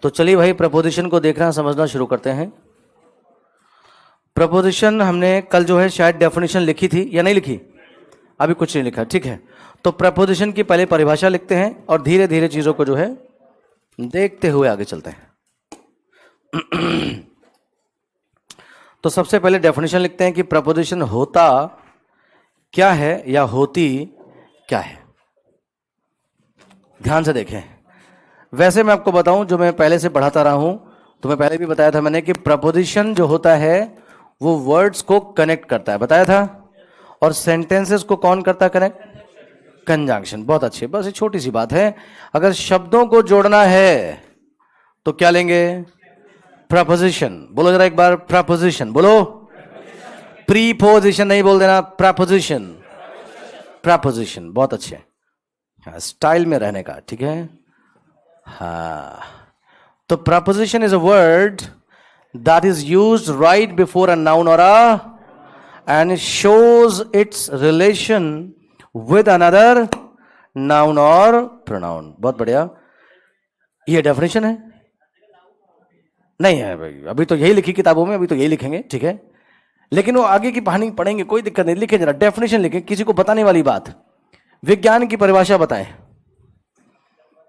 तो चलिए भाई प्रपोजिशन को देखना समझना शुरू करते हैं। प्रपोजिशन हमने कल जो है शायद डेफिनेशन लिखी थी या नहीं लिखी, अभी कुछ नहीं लिखा, ठीक है। तो प्रपोजिशन की पहले परिभाषा लिखते हैं और धीरे धीरे चीजों को जो है देखते हुए आगे चलते हैं। तो सबसे पहले डेफिनेशन लिखते हैं कि प्रपोजिशन होता क्या है या होती क्या है। ध्यान से देखें। वैसे मैं आपको बताऊं, जो मैं पहले से पढ़ाता रहा हूं, तो मैं पहले भी बताया था मैंने कि प्रपोजिशन जो होता है वो वर्ड्स को कनेक्ट करता है, बताया था। और सेंटेंसेस को कौन करता है कनेक्ट? कंजंक्शन। बहुत अच्छे, बस ये छोटी सी बात है। अगर शब्दों को जोड़ना है तो क्या लेंगे? प्रपोजिशन। बोलो जरा एक बार, प्रपोजिशन बोलो। प्रीपोजिशन नहीं बोल देना, प्रपोजिशन। प्रपोजिशन, बहुत अच्छे। हाँ, स्टाइल में रहने का, ठीक है। हाँ, तो preposition is a word that is used right before a noun और and shows its relation with another noun और प्रोनाउन। बहुत बढ़िया, ये डेफिनेशन है। नहीं है भाई, अभी तो यही लिखी किताबों में, अभी तो यही लिखेंगे, ठीक है। लेकिन वो आगे की कहानी पढ़ेंगे, कोई दिक्कत नहीं। लिखे जरा डेफिनेशन, लिखे। किसी को बताने वाली बात, विज्ञान की परिभाषा बताएं।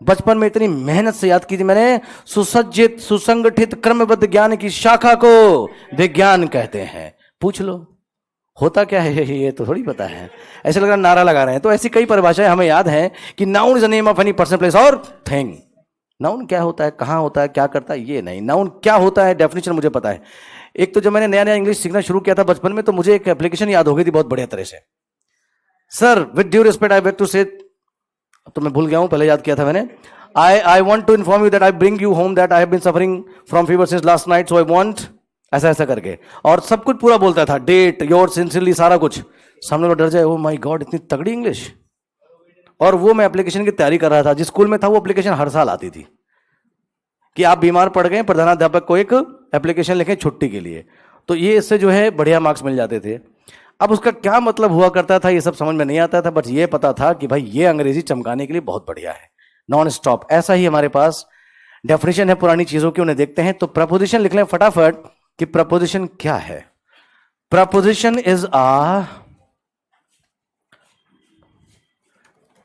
बचपन में इतनी मेहनत से याद की थी मैंने। सुसज्जित सुसंगठित क्रमबद्ध ज्ञान की शाखा को विज्ञान कहते हैं। पूछ लो होता क्या है, ये तो थोड़ी पता है। ऐसे लग रहा नारा लगा रहे हैं। तो ऐसी कई परिभाषाएं हमें याद हैं कि noun is the name of any person, place और थिंग। नाउन क्या होता है, कहां होता है, क्या करता है, ये नहीं। नाउन क्या होता है, डेफिनेशन मुझे पता है। एक तो जब मैंने नया नया इंग्लिश सीखना शुरू किया था बचपन में, तो मुझे एक एप्लीकेशन याद हो गई थी बहुत बढ़िया तरह से। Sir with due respect I beg to say, तो मैं भूल गया हूं, पहले याद किया था मैंने। I want to inform you that I bring you home that I have been suffering from fever since last night, so I want, ऐसा ऐसा करके, और सब कुछ पूरा बोलता था, डेट, योर सिंसियरली, सारा कुछ। सामने वाला डर जाए, ओ माय गॉड इतनी तगड़ी इंग्लिश। और वो मैं एप्लीकेशन की तैयारी कर रहा था। जिस स्कूल में था वो एप्लीकेशन हर साल आती थी कि आप बीमार पड़ गए, प्रधानाध्यापक को एक एप्लीकेशन लिखें छुट्टी के लिए। तो ये इससे जो है बढ़िया मार्क्स मिल जाते थे। अब उसका क्या मतलब हुआ करता था ये सब समझ में नहीं आता था, बट ये पता था कि भाई ये अंग्रेजी चमकाने के लिए बहुत बढ़िया है, नॉन स्टॉप। ऐसा ही हमारे पास डेफिनेशन है पुरानी चीजों की, उन्हें देखते हैं। तो प्रपोजिशन लिख लें फटाफट कि प्रपोजिशन क्या है। Preposition is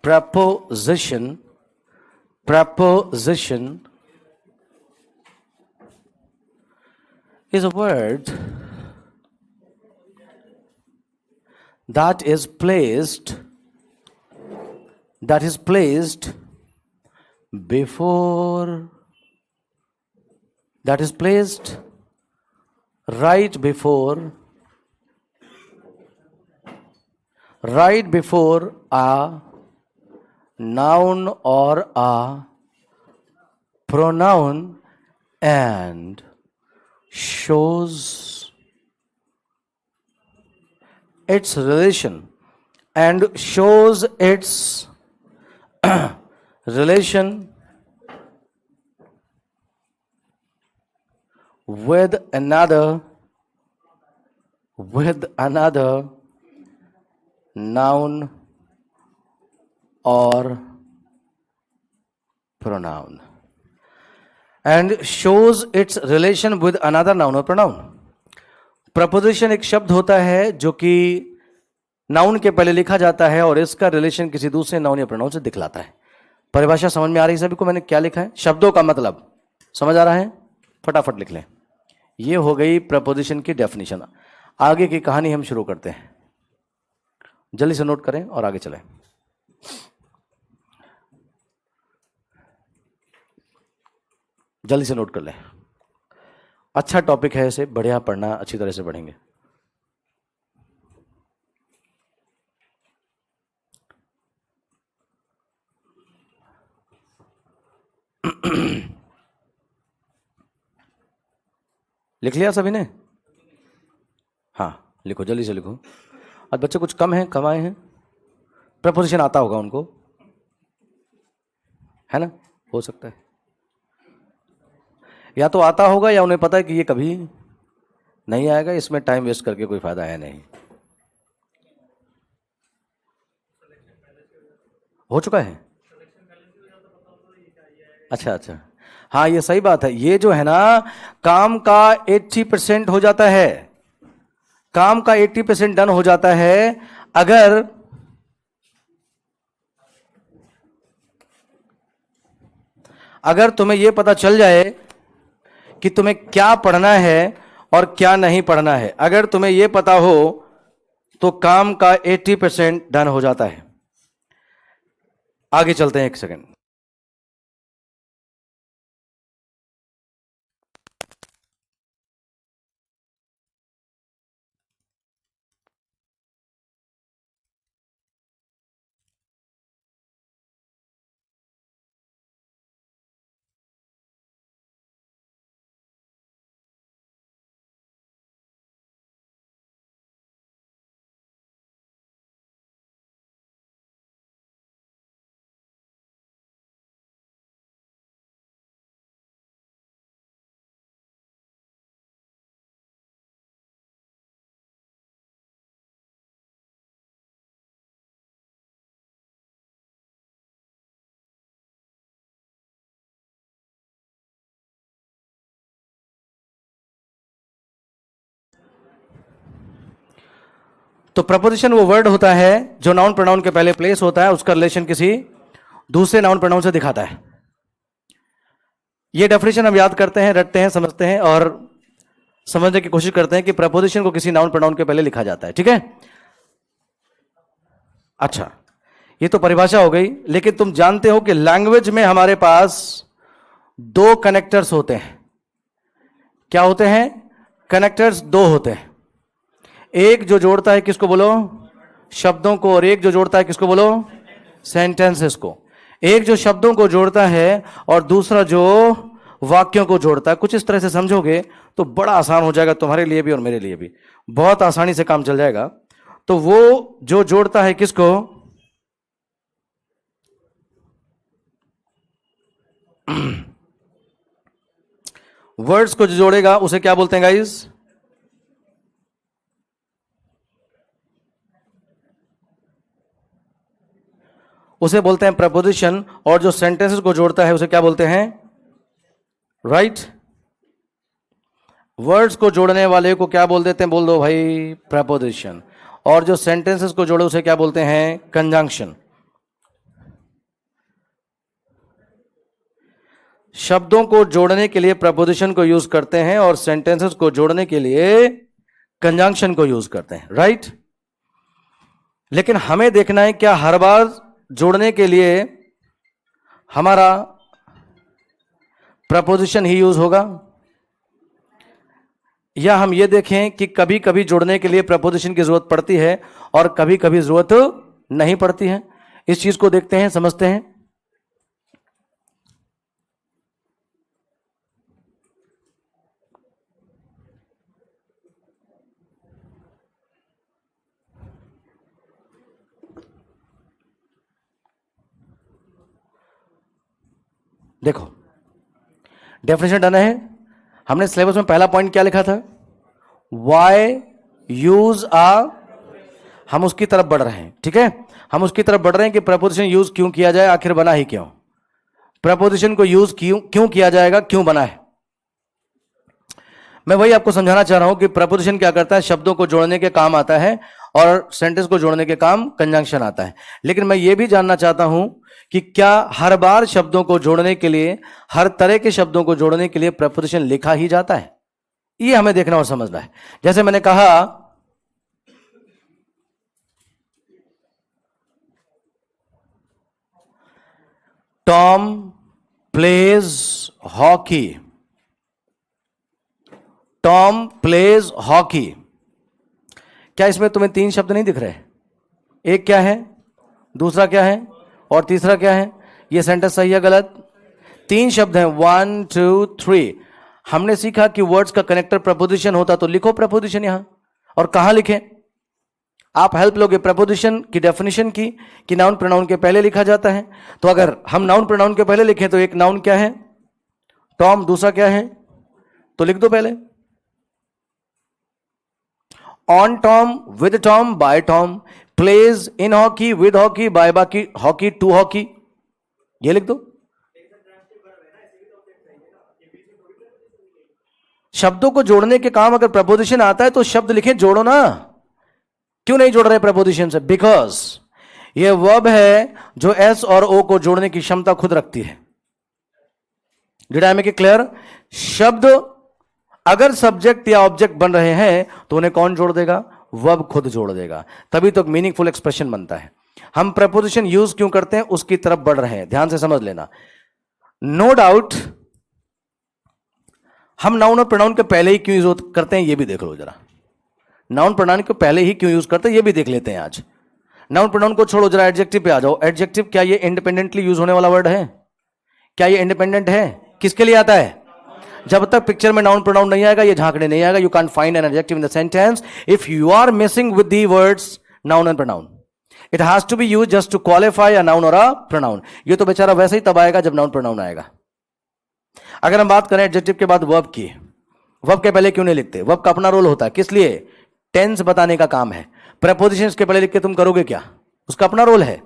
preposition preposition is a word that is placed before, that is placed right before a noun or a pronoun and shows its relation relation with another noun or pronoun and shows its relation with another noun or pronoun। Preposition एक शब्द होता है जो कि noun के पहले लिखा जाता है और इसका रिलेशन किसी दूसरे नाउन या प्रोनाउन से दिखलाता है। परिभाषा समझ में आ रही है सभी को? मैंने क्या लिखा है, शब्दों का मतलब समझ आ रहा है? फटाफट लिख लें। ये हो गई प्रपोजिशन की डेफिनेशन। आगे की कहानी हम शुरू करते हैं, जल्दी से नोट करें और आगे चलें। जल्दी से नोट कर लें, अच्छा टॉपिक है, इसे बढ़िया पढ़ना, अच्छी तरह से पढ़ेंगे। लिख लिया सभी ने? हाँ लिखो, जल्दी से लिखो। आज बच्चे कुछ कम हैं, कम आए हैं। प्रपोजिशन आता होगा उनको, है ना? हो सकता है या तो आता होगा या उन्हें पता है कि ये कभी नहीं आएगा, इसमें टाइम वेस्ट करके कोई फायदा है नहीं। हो चुका है? अच्छा अच्छा, हाँ ये सही बात है। ये जो है ना, काम का 80% हो जाता है, काम का 80% डन हो जाता है अगर अगर तुम्हें यह पता चल जाए कि तुम्हें क्या पढ़ना है और क्या नहीं पढ़ना है। अगर तुम्हें यह पता हो तो काम का 80% डन हो जाता है। आगे चलते हैं, एक सेकंड। तो प्रपोजिशन वो वर्ड होता है जो नाउन प्रोनाउन के पहले प्लेस होता है, उसका रिलेशन किसी दूसरे नाउन प्रोनाउन से दिखाता है। ये डेफिनेशन हम याद करते हैं, रटते हैं, समझते हैं और समझने की कोशिश करते हैं कि प्रपोजिशन को किसी नाउन प्रोनाउन के पहले लिखा जाता है। ठीक है, अच्छा ये तो परिभाषा हो गई। लेकिन तुम जानते हो कि लैंग्वेज में हमारे पास दो कनेक्टर्स होते हैं। क्या होते हैं? कनेक्टर्स दो होते हैं। एक जो जोड़ता है किसको बोलो? शब्दों को। और एक जो जोड़ता है किसको बोलो? सेंटेंसेस को। एक जो शब्दों को जोड़ता है और दूसरा जो वाक्यों को जोड़ता है। कुछ इस तरह से समझोगे तो बड़ा आसान हो जाएगा तुम्हारे लिए भी और मेरे लिए भी, बहुत आसानी से काम चल जाएगा। तो वो जो जोड़ता है किसको? वर्ड्स को जो जोड़ेगा उसे क्या बोलते हैं गाइस? उसे बोलते हैं प्रपोजिशन। और जो सेंटेंसेस को जोड़ता है उसे क्या बोलते हैं? राइट। वर्ड्स को जोड़ने वाले को क्या बोल देते हैं? बोल दो भाई, प्रपोजिशन। और जो सेंटेंसेस को जोड़े उसे क्या बोलते हैं? कंजंक्शन। शब्दों को जोड़ने के लिए प्रपोजिशन को यूज करते हैं और सेंटेंसेस को जोड़ने के लिए कंजंक्शन को यूज करते हैं। राइट। लेकिन हमें देखना है क्या हर बार जोड़ने के लिए हमारा प्रपोजिशन ही यूज होगा, या हम ये देखें कि कभी कभी जोड़ने के लिए प्रपोजिशन की जरूरत पड़ती है और कभी कभी जरूरत नहीं पड़ती है। इस चीज को देखते हैं, समझते हैं। देखो, डेफिनेशन डन है। हमने सिलेबस में पहला पॉइंट क्या लिखा था? वाई यूज आ। हम उसकी तरफ बढ़ रहे हैं। ठीक है, हम उसकी तरफ बढ़ रहे हैं कि प्रपोजिशन यूज क्यों किया जाए, आखिर बना ही क्यों? प्रपोजिशन को यूज क्यों किया जाएगा, क्यों बना है? मैं वही आपको समझाना चाह रहा हूं कि प्रपोजिशन क्या करता है? शब्दों को जोड़ने के काम आता है और सेंटेंस को जोड़ने के काम कंजंक्शन आता है। लेकिन मैं यह भी जानना चाहता हूं कि क्या हर बार शब्दों को जोड़ने के लिए, हर तरह के शब्दों को जोड़ने के लिए प्रपोजिशन लिखा ही जाता है? यह हमें देखना और समझना है। जैसे मैंने कहा, Tom pledge hockey. Tom pledge hockey. क्या इसमें तुम्हें तीन शब्द नहीं दिख रहे? एक क्या है, दूसरा क्या है और तीसरा क्या है? यह सेंटेंस सही है गलत? तीन शब्द हैं, 1 2 3। हमने सीखा कि वर्ड्स का कनेक्टर प्रपोजिशन होता, तो लिखो प्रपोजिशन यहां। और कहां लिखें? आप हेल्प लोगे प्रपोजिशन की डेफिनेशन की कि नाउन प्रोनाउन के पहले लिखा जाता है। तो अगर हम नाउन प्रोनाउन के पहले लिखें तो एक नाउन क्या है? टॉम। दूसरा क्या है? तो लिख दो पहले, on Tom, with Tom, by Tom, plays in hockey, with hockey, by बाकी हॉकी, टू हॉकी। ये लिख दो। शब्दों को जोड़ने के काम अगर प्रपोजिशन आता है तो शब्द लिखे, जोड़ो ना। क्यों नहीं जोड़ रहे प्रपोजिशन से? बिकॉज ये वर्ब है जो एस और ओ को जोड़ने की क्षमता खुद रखती है। Did I make it clear? शब्द अगर सब्जेक्ट या ऑब्जेक्ट बन रहे हैं तो उन्हें कौन जोड़ देगा? वर्ब खुद जोड़ देगा, तभी तो मीनिंगफुल एक्सप्रेशन बनता है। हम प्रपोजिशन यूज क्यों करते हैं उसकी तरफ बढ़ रहे हैं, ध्यान से समझ लेना। नो डाउट हम नाउन और प्रोनाउन के पहले ही क्यों यूज करते हैं ये भी देख लो जरा। नाउन प्रोनाउन को पहले ही क्यों यूज करते हैं ये भी देख लेते हैं आज। नाउन प्रोनाउन को छोड़ो, जरा एडजेक्टिव पे आ जाओ। एडजेक्टिव क्या ये इंडिपेंडेंटली यूज होने वाला वर्ड है? क्या ये इंडिपेंडेंट है? किसके लिए आता है? जब तक पिक्चर में नाउन प्रोनाउन नहीं आएगा, ये झांकने नहीं आएगा। You can find an adjective in the sentence if you are missing with the words noun and pronoun. It has to be use just to qualify a noun और a pronoun. ये तो बेचारा वैसे ही तब आएगा जब नाउन प्रोनाउन आएगा। अगर हम बात करें एडजेक्टिव के बाद वर्ब की, वर्ब के पहले क्यों नहीं लिखते? वर्ब का अपना रोल होता है, किस लिए? टेंस बताने का काम है। प्रपोजिशंस के पहले लिख के तुम करोगे क्या? उसका अपना रोल है।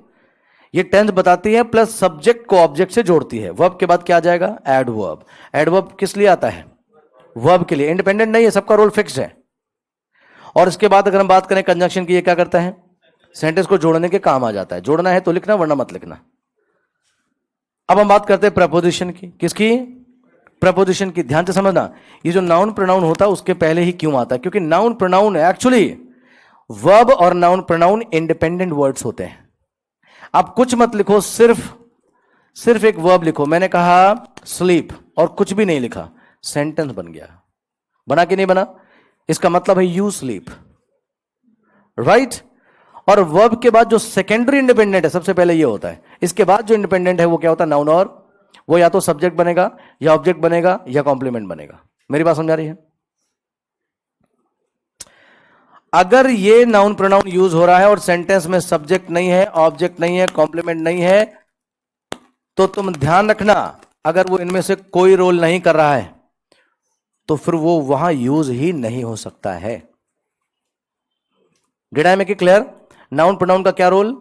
ये टेंस बताती है प्लस सब्जेक्ट को ऑब्जेक्ट से जोड़ती है। वर्ब के बाद क्या आ जाएगा? एडवर्ब। एडवर्ब किस लिए आता है? वर्ब के लिए। इंडिपेंडेंट नहीं है, सबका रोल फिक्स्ड है। और इसके बाद अगर हम बात करें कंजंक्शन की, ये क्या करता है? सेंटेंस को जोड़ने के काम आ जाता है। जोड़ना है तो लिखना, वरना मत लिखना। अब हम बात करते हैं प्रपोजिशन की। किसकी? प्रपोजिशन की। ध्यान से समझना, ये जो नाउन प्रोनाउन होता है उसके पहले ही क्यों आता है? क्योंकि नाउन प्रोनाउन एक्चुअली वर्ब और नाउन प्रोनाउन इंडिपेंडेंट वर्ड्स होते हैं। आप कुछ मत लिखो, सिर्फ एक वर्ब लिखो। मैंने कहा स्लीप और कुछ भी नहीं लिखा, सेंटेंस बन गया। बना कि नहीं बना? इसका मतलब है यू स्लीप, राइट? और वर्ब के बाद जो सेकेंडरी इंडिपेंडेंट है सबसे पहले ये होता है। इसके बाद जो इंडिपेंडेंट है वो क्या होता है? नाउन। और वो या तो सब्जेक्ट बनेगा या ऑब्जेक्ट बनेगा या कॉम्प्लीमेंट बनेगा। मेरी बात समझा रही है? अगर ये नाउन प्रोनाउन यूज हो रहा है और सेंटेंस में सब्जेक्ट नहीं है, ऑब्जेक्ट नहीं है, कॉम्प्लीमेंट नहीं है, तो तुम ध्यान रखना, अगर वो इनमें से कोई रोल नहीं कर रहा है तो फिर वो वहां यूज ही नहीं हो सकता है। Did I make it clear? Noun pronoun का क्या रोल?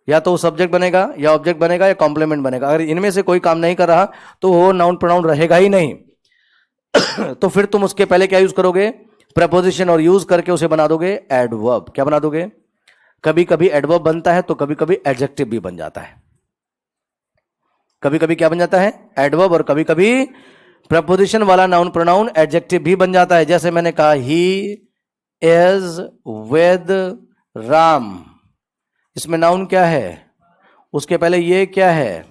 या तो सब्जेक्ट बनेगा या ऑब्जेक्ट बनेगा या कॉम्प्लीमेंट बनेगा। अगर इनमें से कोई काम नहीं कर रहा तो वो नाउन प्रोनाउन रहेगा ही नहीं। तो फिर तुम उसके पहले क्या यूज करोगे? प्रपोजिशन, और यूज करके उसे बना दोगे एडवर्ब। क्या बना दोगे? कभी कभी एडवर्ब बनता है तो कभी कभी एडजेक्टिव भी बन जाता है। कभी कभी क्या बन जाता है? एडवर्ब। और कभी कभी प्रपोजिशन वाला नाउन प्रोनाउन एडजेक्टिव भी बन जाता है। जैसे मैंने कहा ही इज विद राम, इसमें नाउन क्या है? उसके पहले ये क्या है?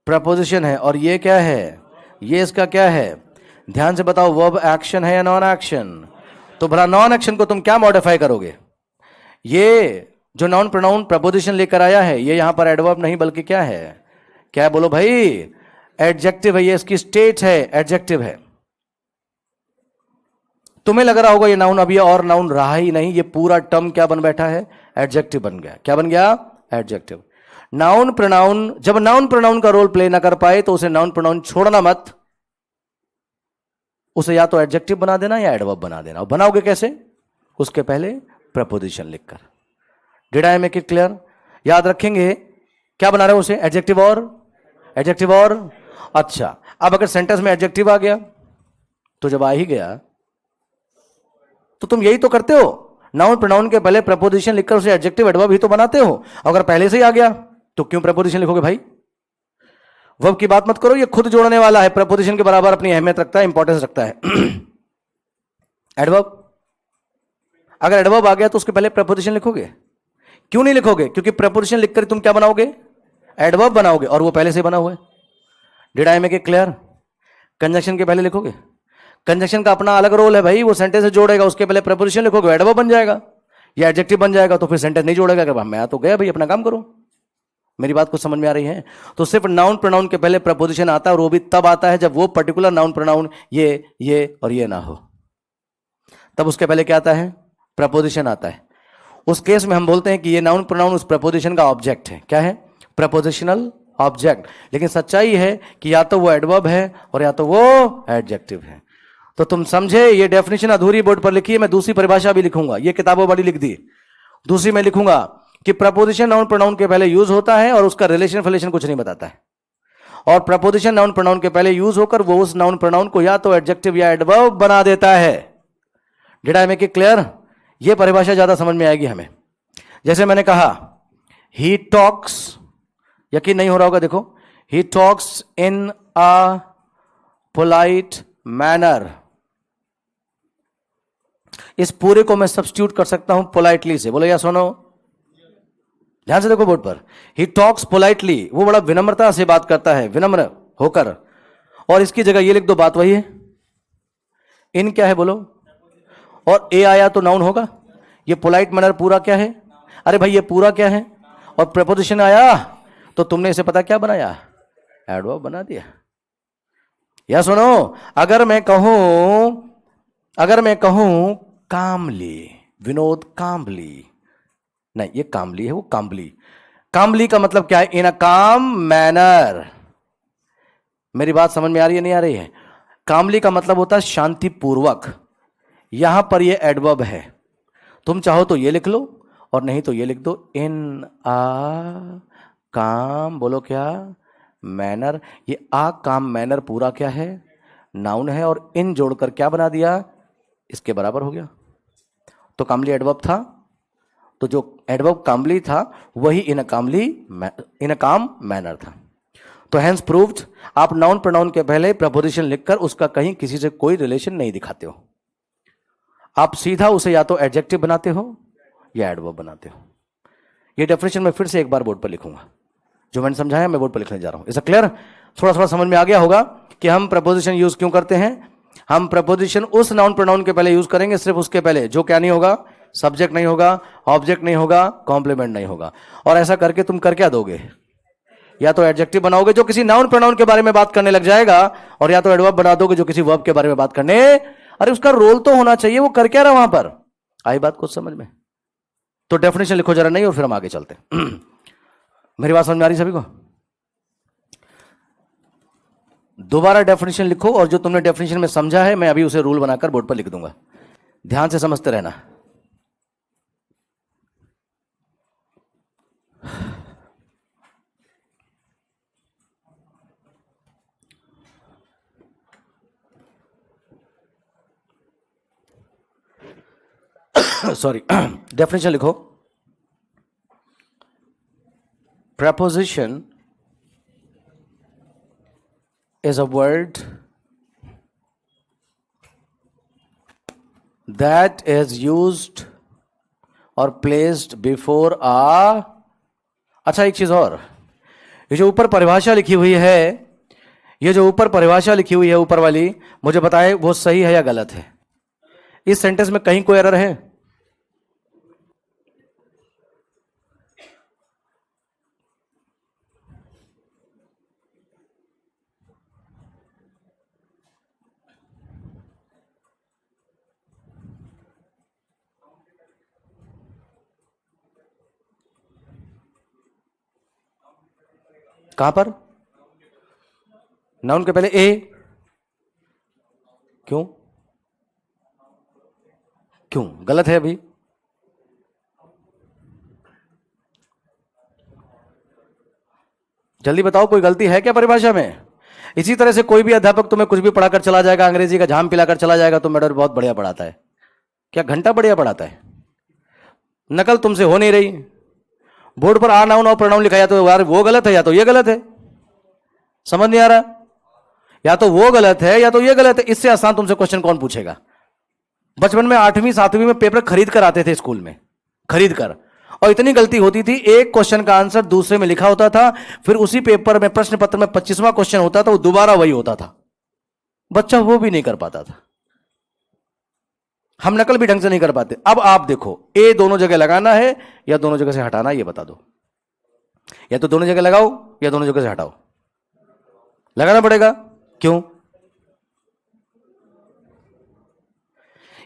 प्रपोजिशन है। और ये क्या है? ये इसका क्या है? ध्यान से बताओ, वर्ब एक्शन है या नॉन एक्शन? तो भला नॉन एक्शन को तुम क्या मॉडिफाई करोगे? ये जो नाउन प्रोनाउन प्रपोजिशन लेकर आया है ये यहां पर एडवर्ब नहीं बल्कि क्या है? क्या है बोलो भाई? एडजेक्टिव है। ये इसकी स्टेट है, एडजेक्टिव है। तुम्हें लग रहा होगा ये नाउन, अभी और नाउन रहा ही नहीं, ये पूरा टर्म क्या बन बैठा है? एडजेक्टिव बन गया। क्या बन गया? एडजेक्टिव। नाउन प्रोनाउन, जब नाउन प्रोनाउन का रोल प्ले ना कर पाए तो उसे नाउन प्रोनाउन छोड़ना मत, उसे या तो एडजेक्टिव बना देना या एडवर्ब बना देना। और बनाओगे कैसे? उसके पहले प्रपोजिशन लिखकर। Did I make it clear? याद रखेंगे क्या बना रहे हो उसे? एडजेक्टिव और एडजेक्टिव और। अच्छा, अब अगर सेंटेंस में एडजेक्टिव आ गया तो जब आ ही गया तो तुम यही तो करते हो, नाउन प्रोनाउन के पहले प्रपोजिशन लिखकर उसे एडजेक्टिव एडवर्ब ही तो बनाते हो। अगर पहले से ही आ गया तो क्यों प्रपोजिशन लिखोगे भाई? वर्ब की बात मत करो, ये खुद जोड़ने वाला है, प्रपोजिशन के बराबर अपनी अहमियत रखता है, इंपॉर्टेंस रखता है। एडवर्ब, अगर एडवर्ब आ गया तो उसके पहले प्रपोजिशन लिखोगे? क्यों नहीं लिखोगे? क्योंकि प्रपोजिशन लिखकर तुम क्या बनाओगे? एडवर्ब बनाओगे, और वो पहले से बना हुआ है। Did I make it clear? Conjunction के पहले लिखोगे? कंजंक्शन का अपना अलग रोल है भाई, वो सेंटेंस से जोड़ेगा, उसके पहले प्रपोजिशन लिखोगे, एडवर्ब बन जाएगा या एडजेक्टिव बन जाएगा, तो फिर सेंटेंस नहीं जोड़ेगा कि मैं तो गया भाई, अपना काम करो। मेरी बात को समझ में आ रही है? तो सिर्फ नाउन प्रोनाउन के पहले प्रपोजिशन आता है, और वो भी तब आता है जब वो पर्टिकुलर नाउन प्रोनाउन ये और ये ना हो, तब उसके पहले क्या आता है? प्रपोजिशन आता है। उस केस में हम बोलते हैं कि ये नाउन प्रोनाउन उस प्रपोजिशन का ऑब्जेक्ट है। क्या है? Prepositional object. लेकिन सच्चाई है कि या तो वो एडवर्ब है और या तो वो एडजेक्टिव है। तो तुम समझे, ये डेफिनेशन अधूरी बोर्ड पर लिखी है, मैं दूसरी परिभाषा भी लिखूंगा, ये किताबों वाली लिख दी। दूसरी में लिखूंगा कि प्रपोजिशन नाउन प्रोनाउन के पहले यूज होता है और उसका रिलेशन फिलेशन कुछ नहीं बताता है। और प्रपोजिशन नाउन प्रोनाउन के पहले यूज होकर वो उस नाउन प्रोनाउन को या तो एडजेक्टिव या एडवर्ब बना देता है। Did I make it clear? ये परिभाषा ज्यादा समझ में आएगी हमें। जैसे मैंने कहा ही टॉक्स, यकीन नहीं हो रहा होगा, देखो, he talks in a polite manner. इस पूरे को मैं सब्स्टिट्यूट कर सकता हूं पोलाइटली से। बोलो या सुनो, ध्यान से देखो बोर्ड पर। ही टॉक्स पोलाइटली, वो बड़ा विनम्रता से बात करता है, विनम्र होकर। और इसकी जगह ये लिख दो, बात वही है। इन क्या है बोलो, और ए आया तो नाउन होगा। ये पोलाइट मैनर पूरा क्या है? अरे भाई ये पूरा क्या है? और प्रपोजिशन आया तो तुमने इसे पता क्या बनाया? एडवर्ब बना दिया। या सुनो, अगर मैं कहूं कामली, विनोद कामली, नहीं ये कामली है, वो कामली। कामली का मतलब क्या है? इन अ काम मैनर। मेरी बात समझ में आ रही है नहीं आ रही है? कामली का मतलब होता है शांतिपूर्वक। यहां पर ये एडवर्ब है। तुम चाहो तो ये लिख लो और नहीं तो ये लिख दो, इन आ काम, बोलो क्या, मैनर। ये आ काम मैनर पूरा क्या है? नाउन है। और इन जोड़कर क्या बना दिया? इसके बराबर हो गया। तो कामली एडवर्ब था, तो जो एडवर्ब कामली था वही इन अ काम मैनर था। तो हैंस प्रूव्ड, आप नाउन प्रोनाउन के पहले प्रपोजिशन लिखकर उसका कहीं किसी से कोई रिलेशन नहीं दिखाते हो। आप सीधा उसे या तो एडजेक्टिव बनाते हो या एडवर्ब बनाते हो। ये डेफिनेशन मैं फिर से एक बार बोर्ड पर लिखूंगा, जो मैंने समझाया मैं बोर्ड पर लिखने जा रहा हूं। Is clear? थोड़ा थोड़ा समझ में आ गया होगा कि हम प्रपोजिशन यूज क्यों करते हैं। हम प्रपोजिशन उस नाउन प्रोनाउन के पहले यूज करेंगे, सिर्फ उसके पहले, जो क्या नहीं होगा, सब्जेक्ट नहीं होगा, ऑब्जेक्ट नहीं होगा, कॉम्प्लीमेंट नहीं होगा। और ऐसा करके तुम कर क्या दोगे? या तो एडजेक्टिव बनाओगे जो किसी नाउन प्रोनाउन के बारे में बात करने लग जाएगा, और या तो एडवर्ब बना दोगे जो किसी वर्ब के बारे में बात करने। अरे उसका रोल तो होना चाहिए, वो कर क्या रहा वहां पर। आई बात कुछ समझ में? तो डेफिनेशन लिखो जरा नहीं, और फिर हम आगे चलते हैं। मेरी बात समझ में आ रही सभी को? दोबारा डेफिनेशन लिखो, और जो तुमने डेफिनेशन में समझा है मैं अभी उसे रूल बनाकर बोर्ड पर लिख दूंगा। ध्यान से समझते रहना। सॉरी, डेफिनेशन लिखो। preposition is a word that is used or placed before a। अच्छा एक चीज और, ये जो ऊपर परिभाषा लिखी हुई है, ये जो ऊपर परिभाषा लिखी हुई है ऊपर वाली, मुझे बताए वो सही है या गलत है? इस सेंटेंस में कहीं कोई एरर है? कहां पर? नाउन के पहले ए, क्यों क्यों गलत है अभी? जल्दी बताओ, कोई गलती है क्या परिभाषा में? इसी तरह से कोई भी अध्यापक तुम्हें कुछ भी पढ़ाकर चला जाएगा, अंग्रेजी का झाम पिलाकर चला जाएगा, तो मैडम बहुत बढ़िया पढ़ाता है। क्या घंटा बढ़िया पढ़ाता है? नकल तुमसे हो नहीं रही। बोर्ड पर आ नाउन और प्रोनाउन लिखा, या तो यार वो गलत है या तो ये गलत है। समझ नहीं आ रहा? या तो वो गलत है या तो ये गलत है। इससे आसान तुमसे क्वेश्चन कौन पूछेगा? बचपन में 8वीं 7वीं में पेपर खरीद कर आते थे स्कूल में, खरीद कर, और इतनी गलती होती थी, एक क्वेश्चन का आंसर दूसरे में लिखा होता था, फिर उसी पेपर में प्रश्न पत्र में 25वां क्वेश्चन होता था, वो दोबारा वही होता था। बच्चा वो भी नहीं कर पाता था। हम नकल भी ढंग से नहीं कर पाते। अब आप देखो, ए दोनों जगह लगाना है या दोनों जगह से हटाना, ये बता दो। या तो दोनों जगह लगाओ या दोनों जगह से हटाओ। लगाना पड़ेगा। क्यों?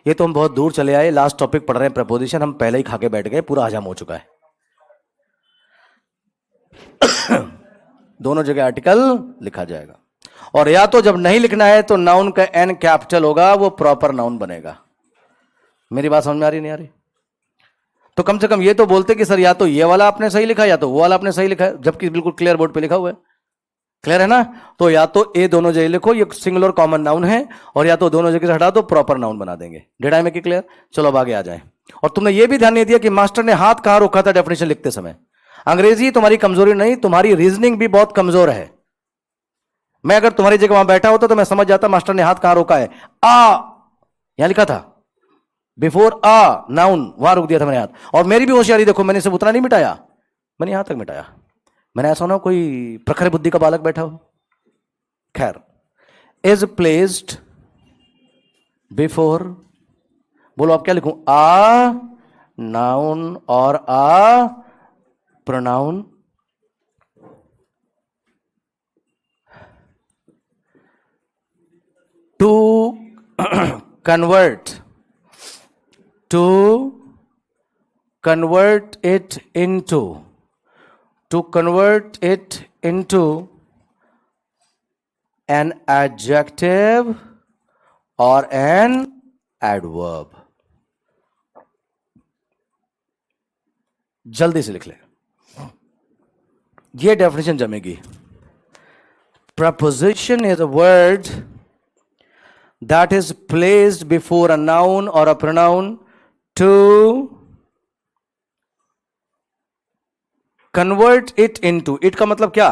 ये तो हम बहुत दूर चले आए, लास्ट टॉपिक पढ़ रहे हैं प्रपोजिशन, हम पहले ही खा के बैठ गए, पूरा हजम हो चुका है। दोनों जगह आर्टिकल लिखा जाएगा, और या तो जब नहीं लिखना है तो नाउन का एन कैपिटल होगा, वो प्रॉपर नाउन बनेगा। मेरी बात समझ में आ रही नहीं आ रही? तो कम से कम ये तो बोलते कि सर या तो ये वाला आपने सही लिखा या तो वो वाला आपने सही लिखा है, जबकि बिल्कुल क्लियर बोर्ड पे लिखा हुआ है। क्लियर है ना? तो या तो ए दोनों जगह लिखो, ये सिंगुलर कॉमन नाउन है, और या तो दोनों जगह से हटा दो, प्रॉपर नाउन बना देंगे। Did I make it clear? चलो अब आगे आ जाए। और तुमने ये भी ध्यान नहीं दिया कि मास्टर ने हाथ कहां रोका था डेफिनेशन लिखते समय। अंग्रेजी तुम्हारी कमजोरी नहीं, तुम्हारी रीजनिंग भी बहुत कमजोर है। मैं अगर तुम्हारी जगह वहां बैठा होता तो मैं समझ जाता मास्टर ने हाथ कहां रोका है। आ यहां लिखा था, बिफोर आ नाउन, वहां रुक दिया था मैंने हाथ। और मेरी भी होशियारी देखो, मैंने सिर्फ उतना नहीं मिटाया, मैंने यहां तक मिटाया। मैंने ऐसा ना कोई प्रखर बुद्धि का बालक बैठा हो। खैर, इज प्लेस्ड बिफोर, बोलो आप क्या लिखूं? आ नाउन और a pronoun. To convert to convert it into to convert it into an adjective or an adverb। जल्दी से लिख ले, ये डेफिनेशन जमेगी। Preposition is a word that is placed before a noun or a pronoun to convert it into। it का मतलब क्या?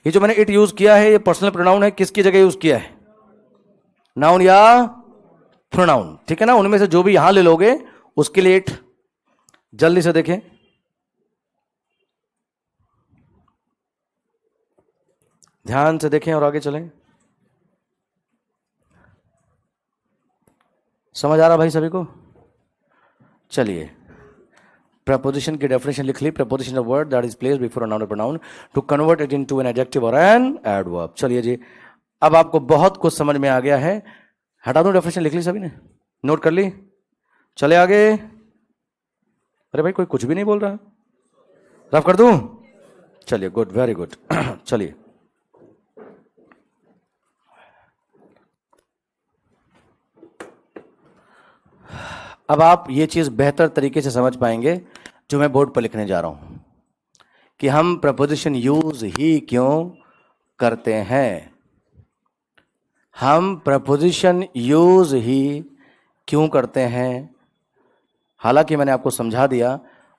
ये जो मैंने it यूज किया है, ये पर्सनल प्रोनाउन है, किसकी जगह यूज किया है? नाउन या प्रोनाउन, ठीक है ना? उनमें से जो भी यहां ले लोगे उसके लिए it। जल्दी से देखें, ध्यान से देखें और आगे चलें। समझ आ रहा भाई सभी को? चलिए, प्रपोजिशन की डेफिनेशन लिख ली। Preposition of word that is placed before a noun और pronoun to convert it into an adjective और एन एडवर्ब। चलिए जी, अब आपको बहुत कुछ समझ में आ गया है। हटा दूं डेफिनेशन? लिख ली सभी ने? नोट कर ली? चले आगे। अरे भाई कोई कुछ भी नहीं बोल रहा, रफ कर दूं? चलिए, गुड, वेरी गुड। चलिए, अब आप ये चीज बेहतर तरीके से समझ पाएंगे जो मैं बोर्ड पर लिखने जा रहा हूं, कि हम प्रपोजिशन यूज ही क्यों करते हैं। हम प्रपोजिशन यूज ही क्यों करते हैं, हालांकि मैंने आपको समझा दिया,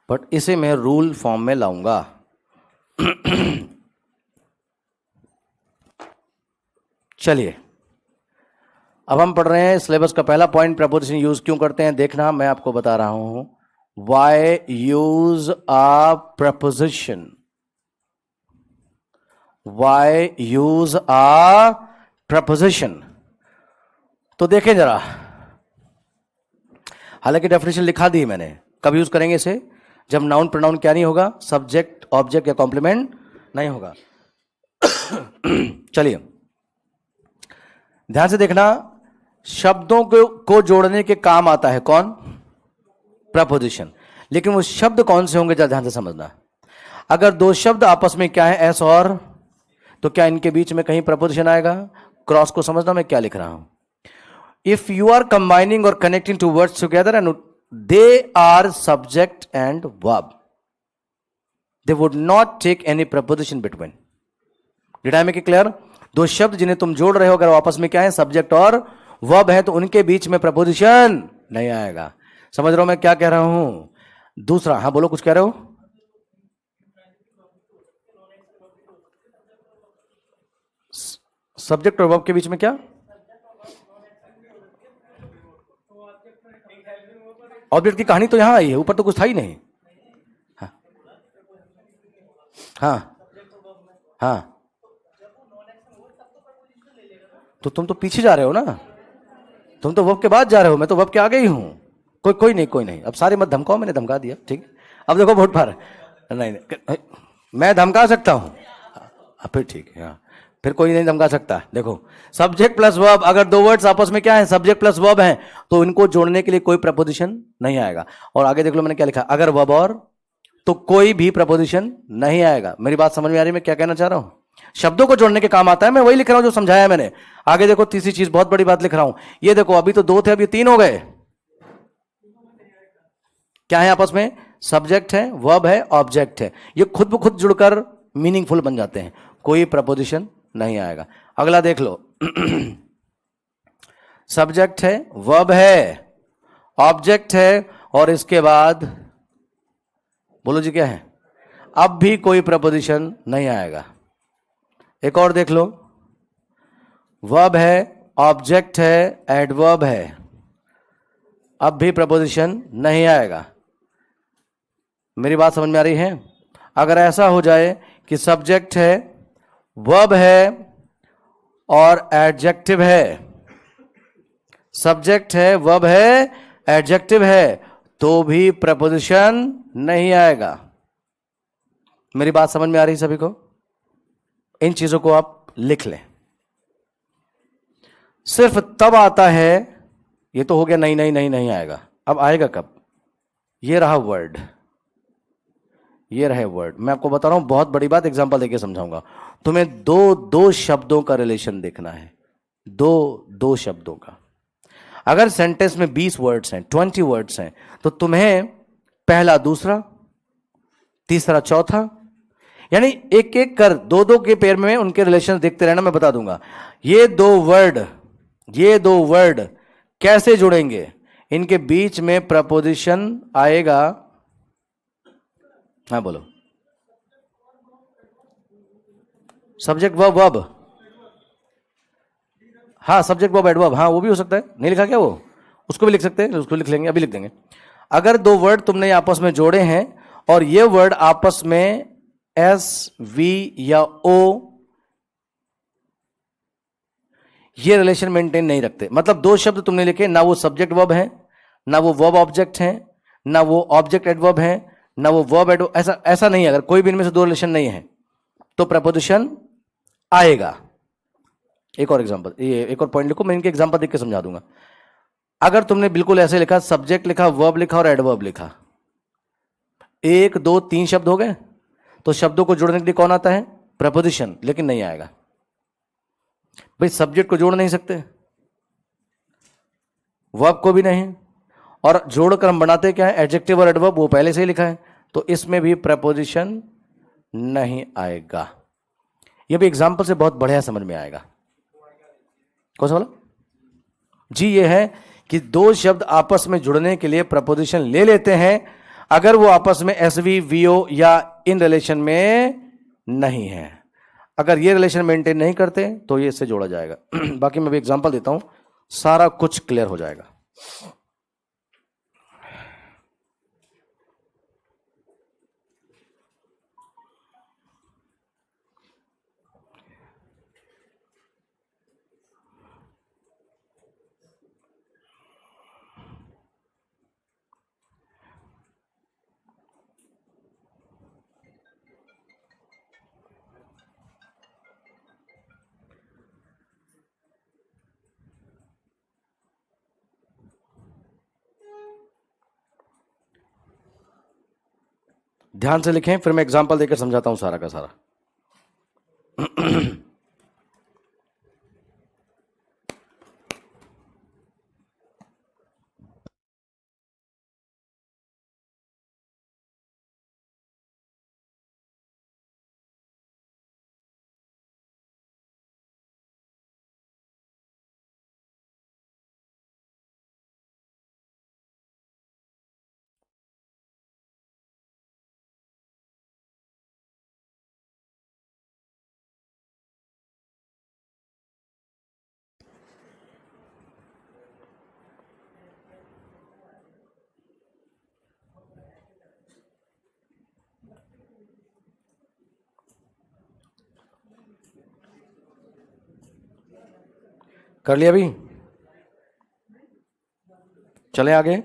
बट इसे मैं रूल फॉर्म में लाऊंगा। चलिए, अब हम पढ़ रहे हैं सिलेबस का पहला पॉइंट, प्रपोजिशन यूज क्यों करते हैं। देखना, मैं आपको बता रहा हूं, वाई यूज आ प्रपोजिशन, वाई यूज आ प्रपोजिशन। तो देखें जरा, हालांकि डेफिनेशन लिखा दी मैंने। कब यूज करेंगे इसे? जब नाउन प्रोनाउन क्या नहीं होगा, सब्जेक्ट ऑब्जेक्ट या कॉम्प्लीमेंट नहीं होगा। चलिए, ध्यान से देखना, शब्दों को जोड़ने के काम आता है कौन? प्रपोजिशन। लेकिन वो शब्द कौन से होंगे, जरा ध्यान से समझना। अगर दो शब्द आपस में क्या है, एस और, तो क्या इनके बीच में कहीं प्रपोजिशन आएगा? क्रॉस को समझना मैं क्या लिख रहा हूं। इफ यू आर कंबाइनिंग और connecting two words together and they are subject and verb, they would not take any preposition between. Did I make it clear? दो शब्द जिन्हें तुम जोड़ रहे हो, अगर आपस में क्या है, सब्जेक्ट और वर्ब है, तो उनके बीच में प्रपोजिशन नहीं आएगा। समझ रहे हो मैं क्या कह रहा हूं? दूसरा, हाँ बोलो, कुछ कह रहे हो? सब्जेक्ट और वर्ब के बीच में क्या? ऑब्जेक्ट की कहानी तो यहां आई है, ऊपर तो कुछ था ही नहीं। हाँ हाँ हाँ, तो तुम तो पीछे जा रहे हो ना, तुम तो वर्ब के बाद जा रहे हो, मैं तो वर्ब के आगे ही हूं। कोई नहीं, कोई नहीं, अब सारे मत धमकाओ, मैंने धमका दिया, ठीक है? अब देखो बहुत फार, नहीं, मैं धमका सकता हूं, फिर ठीक है, हाँ, फिर कोई नहीं धमका सकता। देखो, सब्जेक्ट प्लस वर्ब, अगर दो वर्ड्स आपस में क्या है, सब्जेक्ट प्लस वर्ब है, तो इनको जोड़ने के लिए कोई प्रपोजिशन नहीं आएगा। और आगे देख लो मैंने क्या लिखा, अगर वर्ब और, तो कोई भी प्रपोजिशन नहीं आएगा। मेरी बात समझ में आ रही है मैं क्या कहना चाह रहा हूं? शब्दों को जोड़ने के काम आता है, मैं वही लिख रहा हूं जो समझाया मैंने। आगे देखो, तीसरी चीज, बहुत बड़ी बात लिख रहा हूं, ये देखो, अभी तो दो थे, अभी तीन हो गए। क्या है आपस में? सब्जेक्ट है, वर्ब है, ऑब्जेक्ट है। ये खुद ब खुद जुड़कर मीनिंगफुल बन जाते हैं, कोई प्रपोजिशन नहीं आएगा। अगला देख लो। सब्जेक्ट है, वर्ब है, ऑब्जेक्ट है, और इसके बाद बोलो जी क्या है? अब भी कोई प्रपोजिशन नहीं आएगा। एक और देख लो, वर्ब है, ऑब्जेक्ट है, एडवर्ब है, अब भी प्रपोजिशन नहीं आएगा। मेरी बात समझ में आ रही है? अगर ऐसा हो जाए कि सब्जेक्ट है, वर्ब है और एडजेक्टिव है, सब्जेक्ट है, वर्ब है, एडजेक्टिव है, तो भी प्रपोजिशन नहीं आएगा। मेरी बात समझ में आ रही है सभी को? इन चीजों को आप लिख लें। सिर्फ तब आता है, ये तो हो गया नहीं नहीं नहीं नहीं आएगा। अब आएगा कब? ये रहा वर्ड, ये रहे वर्ड। मैं आपको बता रहा हूं बहुत बड़ी बात, एग्जांपल देके समझाऊंगा। तुम्हें दो शब्दों का रिलेशन देखना है, दो शब्दों का। अगर सेंटेंस में 20 वर्ड्स हैं, 20 वर्ड्स हैं, तो तुम्हें पहला दूसरा, तीसरा चौथा, यानी एक एक कर दो के पेयर में उनके रिलेशन देखते रहना। मैं बता दूंगा ये दो वर्ड कैसे जुड़ेंगे, इनके बीच में प्रपोजिशन आएगा। हाँ बोलो। सब्जेक्ट वर्ब वर्ब, हाँ सब्जेक्ट वर्ब एडवर्ब, हाँ वो भी हो सकता है। नहीं लिखा क्या वो? उसको भी लिख सकते हैं, उसको लिख लेंगे, अभी लिख देंगे। अगर दो वर्ड तुमने आपस में जोड़े हैं और ये वर्ड आपस में एस, वी या ओ ये रिलेशन मेंटेन नहीं रखते, मतलब दो शब्द तुमने लिखे, ना वो सब्जेक्ट वर्ब है, ना वो वर्ब ऑब्जेक्ट है, ना वो ऑब्जेक्ट एडवर्ब है, ना वो वर्ब एडवर्ब, ऐसा नहीं है। अगर कोई भी इनमें से दो रिलेशन नहीं है तो प्रपोजिशन आएगा। एक और एग्जांपल, ये एक और पॉइंट लिखो, मैं इनके एग्जांपल देख के समझा दूंगा। अगर तुमने बिल्कुल ऐसे लिखा, सब्जेक्ट लिखा, वर्ब लिखा और एडवर्ब लिखा, एक दो तीन शब्द हो गए, तो शब्दों को जोड़ने के लिए कौन आता है? प्रपोजिशन, लेकिन नहीं आएगा। भाई सब्जेक्ट को जोड़ नहीं सकते, वर्ब को भी नहीं, और जोड़कर हम बनाते क्या है? एडजेक्टिव और एडवर्ब, वो पहले से ही लिखा है, तो इसमें भी प्रपोजिशन नहीं आएगा। ये भी एग्जांपल से बहुत बढ़िया समझ में आएगा। कौन सा बोला जी? ये है कि दो शब्द आपस में जुड़ने के लिए प्रपोजिशन ले लेते हैं, अगर वो आपस में एसवी, वीओ या इन रिलेशन में नहीं है। अगर ये रिलेशन मेंटेन नहीं करते तो ये इससे जोड़ा जाएगा। बाकी मैं भी एग्जांपल देता हूं, सारा कुछ क्लियर हो जाएगा। ध्यान से लिखें, फिर मैं एग्जांपल देकर समझाता हूं सारा का सारा। कर लिया अभी? चले आगे।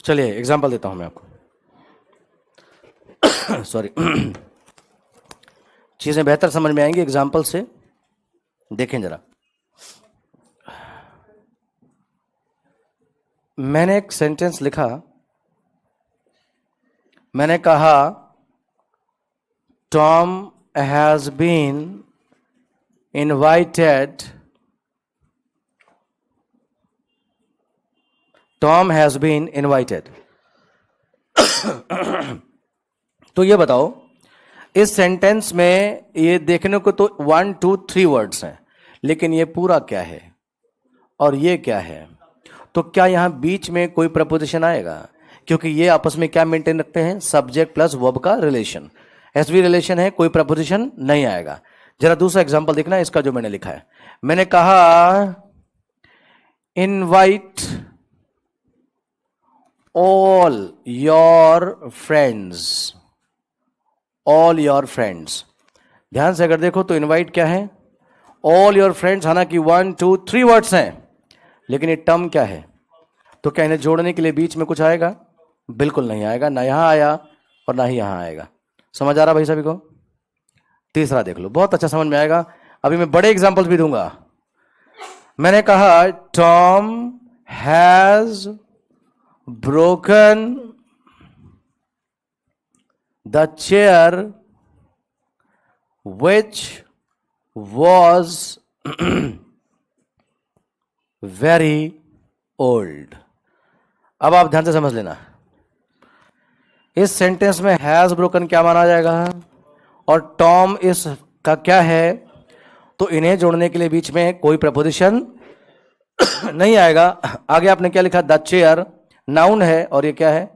चलिए एग्जांपल देता हूं मैं आपको। सॉरी। चीजें बेहतर समझ में आएंगी एग्जाम्पल से, देखें जरा। मैंने एक सेंटेंस लिखा, मैंने कहा Tom has been invited, Tom has been invited. तो ये बताओ, इस सेंटेंस में ये देखने को तो 1 2 3 वर्ड्स हैं, लेकिन ये पूरा क्या है और ये क्या है? तो क्या यहां बीच में कोई प्रपोजिशन आएगा? क्योंकि ये आपस में क्या मेंटेन रखते हैं? सब्जेक्ट प्लस वर्ब का रिलेशन, एसवी रिलेशन है, कोई प्रपोजिशन नहीं आएगा। जरा दूसरा एग्जांपल देखना, इसका जो मैंने लिखा है, मैंने कहा invite all your friends, all your friends. ध्यान से अगर देखो तो इनवाइट क्या है? All your friends. हालांकि 1 2 3 वर्ड्स हैं, लेकिन ये टर्म क्या है? तो क्या इन्हें जोड़ने के लिए बीच में कुछ आएगा? बिल्कुल नहीं आएगा, ना यहां आया और ना ही यहां आएगा। समझ आ रहा भाई सभी को? तीसरा देख लो, बहुत अच्छा समझ में आएगा। अभी मैं बड़े एग्जाम्पल्स भी दूंगा। मैंने कहा Tom has broken the chair which was very old। अब आप ध्यान से समझ लेना, इस सेंटेंस में हैज ब्रोकन क्या माना जाएगा और टॉम इस का क्या है? तो इन्हें जोड़ने के लिए बीच में कोई प्रपोजिशन नहीं आएगा। आगे आपने क्या लिखा? द चेयर नाउन है और ये क्या है?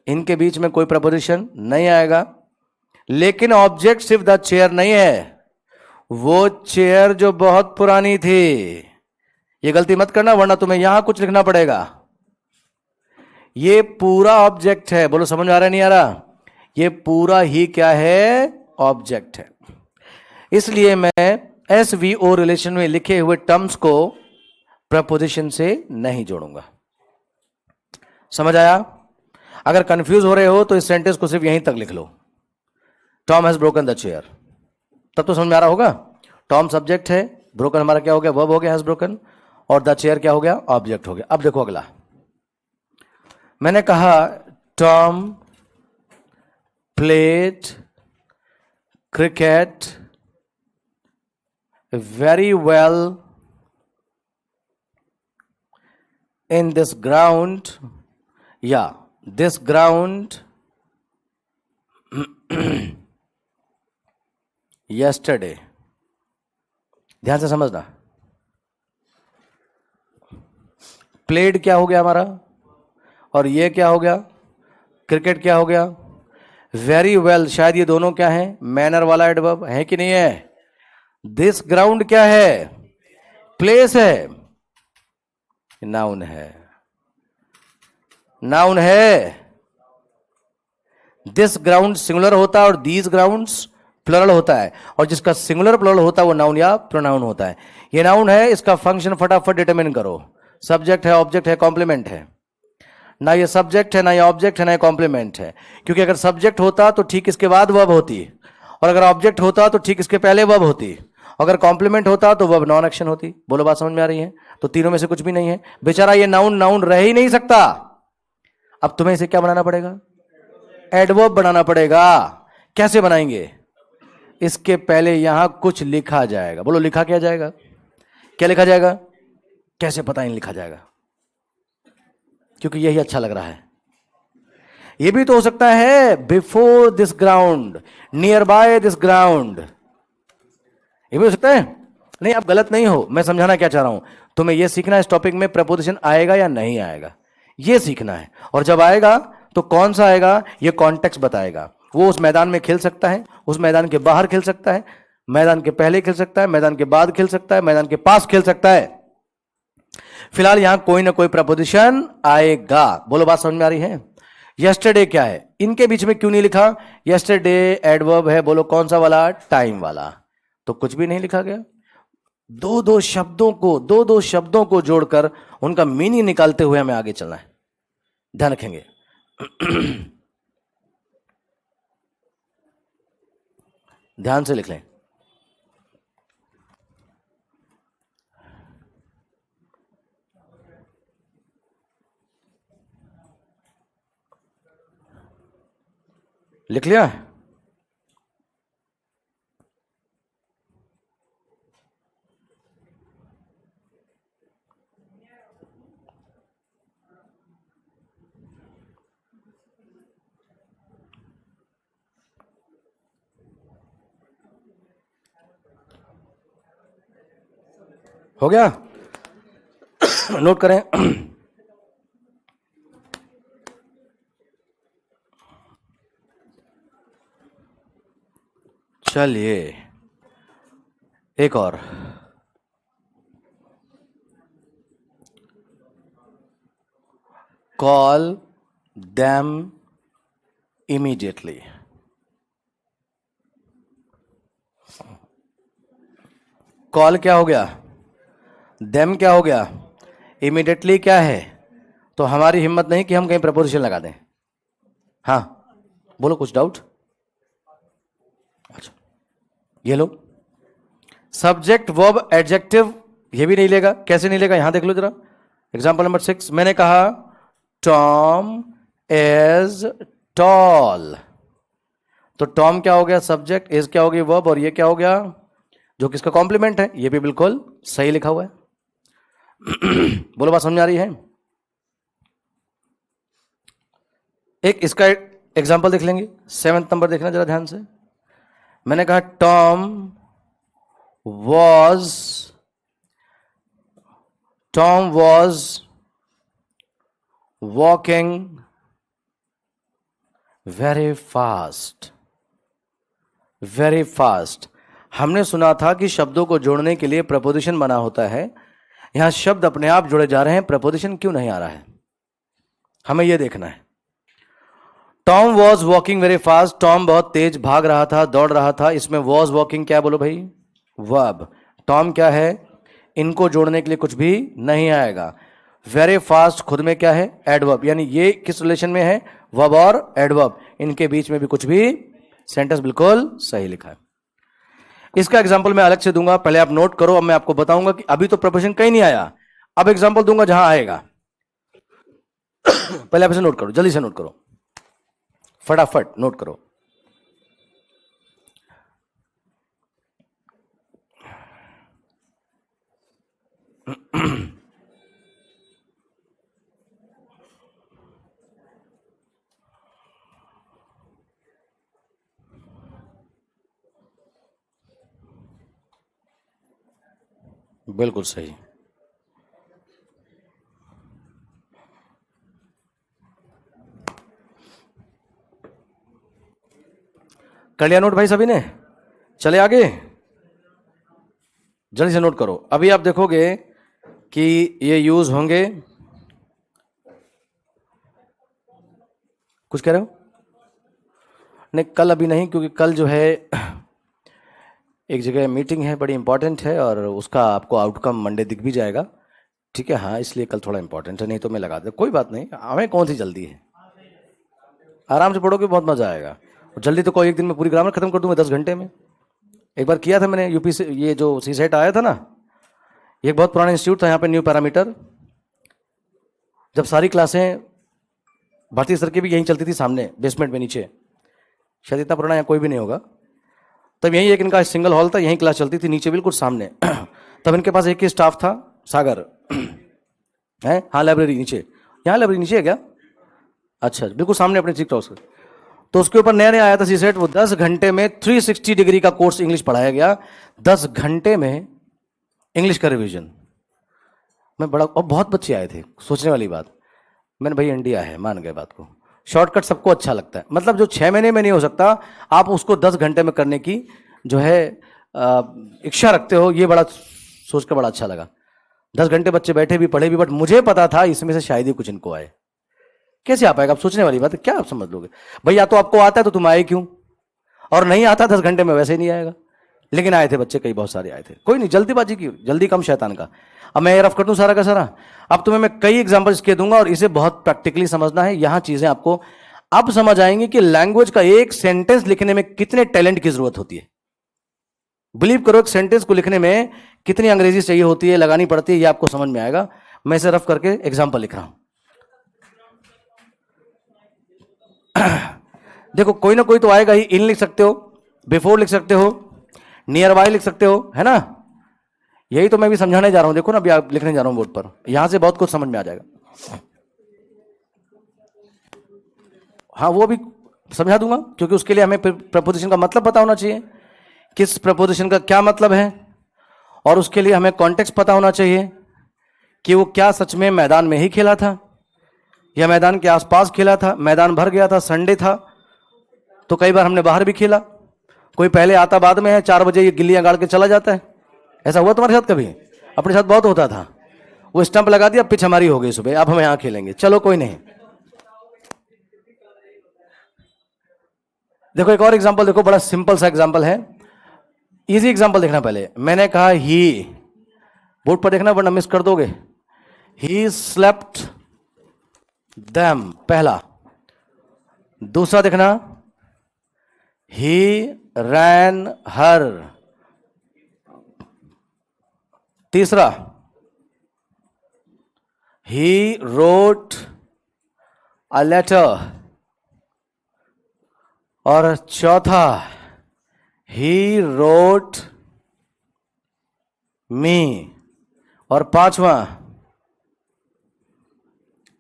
इनके बीच में कोई प्रपोजिशन नहीं आएगा। लेकिन ऑब्जेक्ट सिर्फ द चेयर नहीं है, वो चेयर जो बहुत पुरानी थी। ये गलती मत करना, वरना तुम्हें यहां कुछ लिखना पड़ेगा। ये पूरा ऑब्जेक्ट है। बोलो समझ में आ रहा है नहीं आ रहा? ये पूरा ही क्या है? ऑब्जेक्ट है। इसलिए मैं एस वी ओ रिलेशन में लिखे हुए टर्म्स को प्रपोजिशन से नहीं जोड़ूंगा। समझ आया? अगर कंफ्यूज हो रहे हो तो इस सेंटेंस को सिर्फ यहीं तक लिख लो, Tom has broken the chair. तब तो समझ में आ रहा होगा। टॉम सब्जेक्ट है, ब्रोकन हमारा क्या हो गया? वर्ब हो गया, हैज ब्रोकन, और द चेयर क्या हो गया? ऑब्जेक्ट हो गया। अब देखो अगला, मैंने कहा Tom played cricket very well in this ground, या दिस ग्राउंड yesterday। ध्यान से समझना, प्लेड क्या हो गया हमारा और ये क्या हो गया? क्रिकेट क्या हो गया? Very well. शायद ये दोनों क्या है? मैनर वाला एडवर्ब है कि नहीं है? दिस ग्राउंड क्या है? प्लेस है, नाउन है, नाउन है। दिस ग्राउंड सिंगुलर होता है और दीज ग्राउंड्स प्लरल होता है, और जिसका सिंगुलर प्लरल होता है वो नाउन या प्रोनाउन होता है। ये नाउन है, इसका फंक्शन फटाफट डिटरमिन करो। सब्जेक्ट है, ऑब्जेक्ट है, कॉम्प्लीमेंट है? ना ये सब्जेक्ट है, ना ये ऑब्जेक्ट है, ना ये कॉम्प्लीमेंट है। क्योंकि अगर सब्जेक्ट होता तो ठीक इसके बाद वर्ब होती, और अगर ऑब्जेक्ट होता तो ठीक इसके पहले वर्ब होती, अगर कॉम्प्लीमेंट होता तो वर्ब नॉन एक्शन होती। बोलो बात समझ में आ रही है? तो तीनों में से कुछ भी नहीं है बेचारा, ये नाउन नाउन रह ही नहीं सकता। अब तुम्हें इसे क्या बनाना पड़ेगा? एडवर्ब बनाना पड़ेगा। कैसे बनाएंगे? इसके पहले यहां कुछ लिखा जाएगा। बोलो लिखा क्या जाएगा? क्या लिखा जाएगा? कैसे पता नहीं लिखा जाएगा? क्योंकि यही अच्छा लग रहा है। ये भी तो हो सकता है before this ground, near by this ground, ये भी हो सकता है। नहीं, आप गलत नहीं हो, मैं समझाना क्या चाह रहा हूं तुम्हें। यह सीखना है इस टॉपिक में प्रपोजिशन आएगा या नहीं आएगा, यह सीखना है। और जब आएगा तो कौन सा आएगा यह कॉन्टेक्स्ट बताएगा। वो उस मैदान में खेल सकता है, उस मैदान के बाहर खेल सकता है, मैदान के पहले खेल सकता है, मैदान के बाद खेल सकता है, मैदान के पास खेल सकता है। फिलहाल यहां कोई ना कोई प्रपोजिशन आएगा। बोलो बात समझ में आ रही है? यस्टरडे क्या है? इनके बीच में क्यों नहीं लिखा? यस्टरडे एडवर्ब है, बोलो कौन सा वाला? टाइम वाला। तो कुछ भी नहीं लिखा गया। दो दो शब्दों को जोड़कर उनका मीनिंग निकालते हुए हमें आगे चलना है। ध्यान रखेंगे। ध्यान से लिख लें। लिख लिया? हो गया? नोट करें। चलिए एक और। Call them immediately। कॉल क्या हो गया? them क्या हो गया? इमीडिएटली क्या है? तो हमारी हिम्मत नहीं कि हम कहीं प्रपोजिशन लगा दें। हाँ बोलो, कुछ डाउट? अच्छा ये लो, सब्जेक्ट वर्ब एडजेक्टिव ये भी नहीं लेगा। कैसे नहीं लेगा? यहां देख लो जरा, एग्जाम्पल नंबर 6 मैंने कहा टॉम इज टॉल, तो टॉम क्या हो गया? सब्जेक्ट, इज क्या हो गया? वर्ब, और ये क्या हो गया? जो किसका कॉम्प्लीमेंट है। ये भी बिल्कुल सही लिखा हुआ है। बोलो, बात समझ आ रही है? एक इसका एग्जाम्पल देख लेंगे, 7th नंबर देखना जरा ध्यान से। मैंने कहा Tom was walking very fast. Very fast, हमने सुना था कि शब्दों को जोड़ने के लिए प्रपोजिशन बना होता है। यहां शब्द अपने आप जुड़े जा रहे हैं, प्रपोजिशन क्यों नहीं आ रहा है? हमें यह देखना है। Tom was walking very fast, Tom बहुत तेज भाग रहा था, दौड़ रहा था। इसमें वॉज वॉकिंग क्या, बोलो भाई? वर्ब। टॉम क्या है? इनको जोड़ने के लिए कुछ भी नहीं आएगा। वेरी फास्ट खुद में क्या है? एडवर्ब। यानी ये किस रिलेशन में है? वर्ब और एडवर्ब, इनके बीच में भी कुछ भी। सेंटेंस बिल्कुल सही लिखा है। इसका एग्जांपल मैं अलग से दूंगा, पहले आप नोट करो। अब मैं आपको बताऊंगा कि अभी तो प्रपोजिशन कहीं नहीं आया, अब एग्जांपल दूंगा जहां आएगा। पहले आप इसे नोट करो, जल्दी से नोट करो, फटाफट नोट करो। बिल्कुल सही। कर लिया नोट भाई सभी ने? चले आगे, जल्दी से नोट करो। अभी आप देखोगे कि ये यूज होंगे। कुछ कह रहे हो? नहीं कल अभी नहीं, क्योंकि कल जो है एक जगह मीटिंग है, बड़ी इंपॉर्टेंट है, और उसका आपको आउटकम मंडे दिख भी जाएगा। ठीक है, हाँ इसलिए कल थोड़ा इंपॉर्टेंट है, नहीं तो मैं लगा दे। कोई बात नहीं, हमें कौन सी जल्दी है, आराम से पढ़ोगे बहुत मजा आएगा। और जल्दी तो कोई एक दिन में पूरी ग्रामर खत्म कर दूंगा 10 घंटे में। एक बार किया था मैंने यूपी से, ये जो सी सेट आया था ना, ये एक बहुत पुराना इंस्टीट्यूट था यहाँ पे, न्यू पैरामीटर। जब सारी क्लासें भारतीय स्तर की भी यहीं चलती थी, सामने बेसमेंट में नीचे, शायद इतना पुराना यहाँ कोई भी नहीं होगा। तब यहीं एक इनका सिंगल हॉल था, यहीं क्लास चलती थी, नीचे बिल्कुल सामने। तब इनके पास एक ही स्टाफ था, सागर है। हाँ लाइब्रेरी नीचे, यहाँ लाइब्रेरी नीचे है क्या? अच्छा बिल्कुल सामने अपने ठीक हाउस। तो उसके ऊपर नया नया आया था सी सेट, वो 10 घंटे में 360 डिग्री का कोर्स इंग्लिश पढ़ाया गया। 10 घंटे में इंग्लिश का रिवीजन। मैं बड़ा, और बहुत बच्चे आए थे, सोचने वाली बात। मैंने भाई इंडिया है, मान गए बात को। शॉर्टकट सबको अच्छा लगता है, मतलब जो 6 महीने में नहीं हो सकता, आप उसको 10 घंटे में करने की जो है इच्छा रखते हो। ये बड़ा सोचकर बड़ा अच्छा लगा। 10 घंटे बच्चे बैठे भी, पढ़े भी, बट मुझे पता था इसमें से शायद ही कुछ इनको आए। कैसे आ पाएगा? आप सोचने वाली बात है, क्या आप समझ लोगे भाई? या तो आपको आता है तो तुम आए क्यों, और नहीं आता 10 घंटे में वैसे ही नहीं आएगा। लेकिन आए थे बच्चे, कई बहुत सारे आए थे। कोई नहीं, जल्दीबाजी की, जल्दी कम शैतान का। अब मैं रफ कर दूं सारा का सारा। अब तुम्हें मैं कई एग्जांपल्स के दूंगा, और इसे बहुत प्रैक्टिकली समझना है। यहां चीजें आपको अब समझ आएंगी कि लैंग्वेज का एक सेंटेंस लिखने में कितने टैलेंट की जरूरत होती है। बिलीव करो, एक सेंटेंस को लिखने में कितनी अंग्रेजी चाहिए होती है, लगानी पड़ती है, ये आपको समझ में आएगा। मैं इसे रफ करके एग्जाम्पल लिख रहा हूं। देखो कोई ना कोई तो आएगा ही। इन लिख सकते हो, बिफोर लिख सकते हो, नियर बाय लिख सकते हो, है ना। यही तो मैं भी समझाने जा रहा हूं। देखो ना, अभी आप लिखने जा रहा हूं बोर्ड पर, यहां से बहुत कुछ समझ में आ जाएगा। हाँ वो भी समझा दूंगा, क्योंकि उसके लिए हमें प्रपोजिशन का मतलब पता होना चाहिए, किस प्रपोजिशन का क्या मतलब है, और उसके लिए हमें कॉन्टेक्स्ट पता होना चाहिए कि वो क्या सच में मैदान में ही खेला था या मैदान के आसपास खेला था, मैदान भर गया था, संडे था तो कई बार हमने बाहर भी खेला। कोई पहले आता बाद में है, 4 बजे ये गिल्लियां गाड़ के चला जाता है। ऐसा हुआ तुम्हारे साथ कभी? अपने साथ बहुत होता था। वो स्टंप लगा दिया, पिच हमारी हो गई सुबह, अब हम यहां खेलेंगे, चलो कोई नहीं। देखो एक और एग्जांपल देखो, बड़ा सिंपल सा एग्जांपल है, इजी एग्जांपल देखना। पहले मैंने कहा ही, बोर्ड पर देखना वरना मिस कर दोगे। ही स्लेप्ट देम, पहला। दूसरा देखना, ही रैन हर। तीसरा, ही रोट अ लेटर। और चौथा, ही रोट मी। और पांचवा,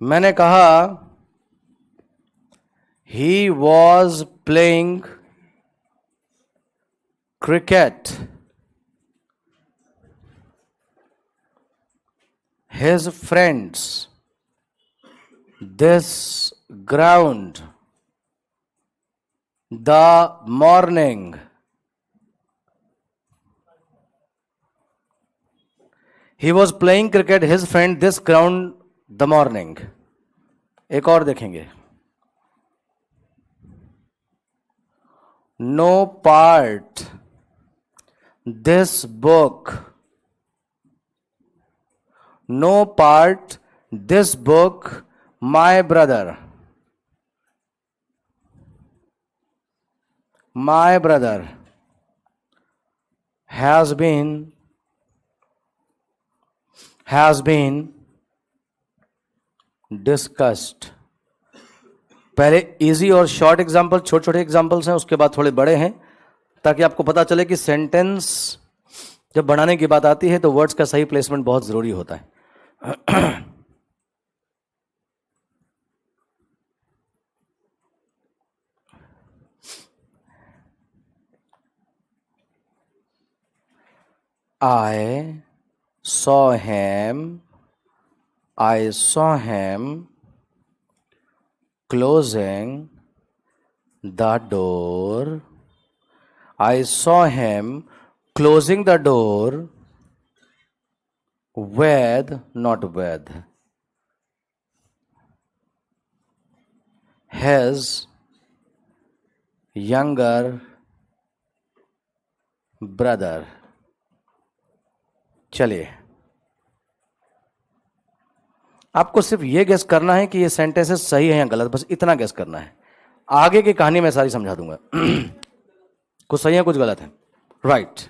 मैंने कहा he was playing cricket, his friends, this ground, the morning. He was playing cricket, his friend, this ground, the morning. एक और देखेंगे, no part, this book, no part, this book, my brother. My brother has been discussed. पहले easy और short example, छोटे छोटे examples हैं, उसके बाद थोड़े बड़े हैं, ताकि आपको पता चले कि सेंटेंस जब बनाने की बात आती है तो वर्ड्स का सही प्लेसमेंट बहुत जरूरी होता है। I saw him closing the door. I saw him closing the door with, not with, his younger brother. चलिए, आपको सिर्फ ये गेस करना है कि ये सेंटेंसेस सही है या गलत, बस इतना गेस करना है। आगे की कहानी मैं सारी समझा दूंगा। कुछ सही है, कुछ गलत है। राइट।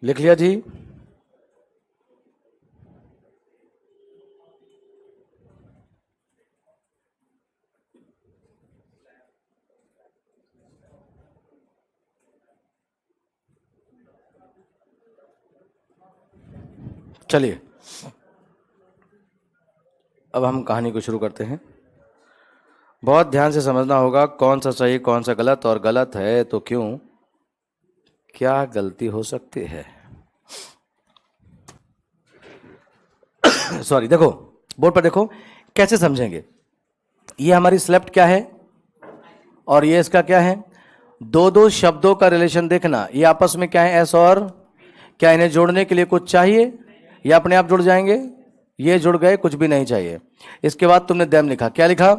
लिख लिया जी? चलिए अब हम कहानी को शुरू करते हैं। बहुत ध्यान से समझना होगा कौन सा सही कौन सा गलत, और गलत है तो क्यों, क्या गलती हो सकती है। सॉरी, देखो बोर्ड पर देखो, कैसे समझेंगे। ये हमारी स्लेप्ट क्या है और ये इसका क्या है, दो दो शब्दों का रिलेशन देखना। ये आपस में क्या है, एस और, क्या इन्हें जोड़ने के लिए कुछ चाहिए या अपने आप जुड़ जाएंगे? ये जुड़ गए, कुछ भी नहीं चाहिए। इसके बाद तुमने देम लिखा, क्या लिखा?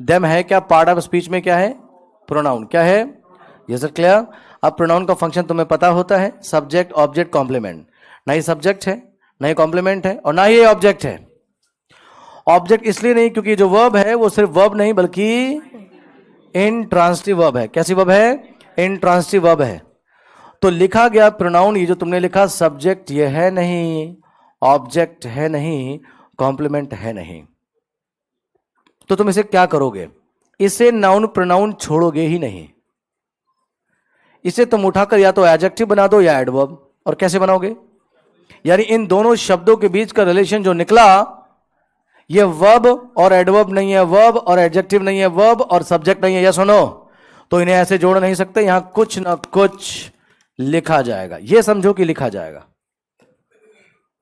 देम है क्या पार्ट ऑफ स्पीच में, क्या है? प्रोनाउन। क्या है? ये सर क्लियर। अब प्रोनाउन का फंक्शन तुम्हें पता होता है, सब्जेक्ट ऑब्जेक्ट कॉम्प्लीमेंट। ना ही सब्जेक्ट है, ना ही कॉम्प्लीमेंट है, और ना ही ऑब्जेक्ट है। ऑब्जेक्ट इसलिए नहीं क्योंकि जो वर्ब है वो सिर्फ वर्ब नहीं बल्कि इंट्रांसिटिव वर्ब है। कैसी वर्ब है? इंट्रांसिटिव वर्ब है। तो लिखा गया प्रोनाउन, ये जो तुमने लिखा, सब्जेक्ट ये है नहीं, ऑब्जेक्ट है नहीं, कॉम्प्लीमेंट है नहीं। तो तुम इसे क्या करोगे? इसे नाउन प्रोनाउन छोड़ोगे ही नहीं। इसे तुम उठाकर या तो एडजेक्टिव बना दो या एडवर्ब। और कैसे बनाओगे? यानी इन दोनों शब्दों के बीच का रिलेशन जो निकला, ये वर्ब और एडवर्ब नहीं है, वर्ब और एडजेक्टिव नहीं है, वर्ब और सब्जेक्ट नहीं है। या सुनो, तो इन्हें ऐसे जोड़ नहीं सकते, यहां कुछ ना कुछ लिखा जाएगा। ये समझो कि लिखा जाएगा।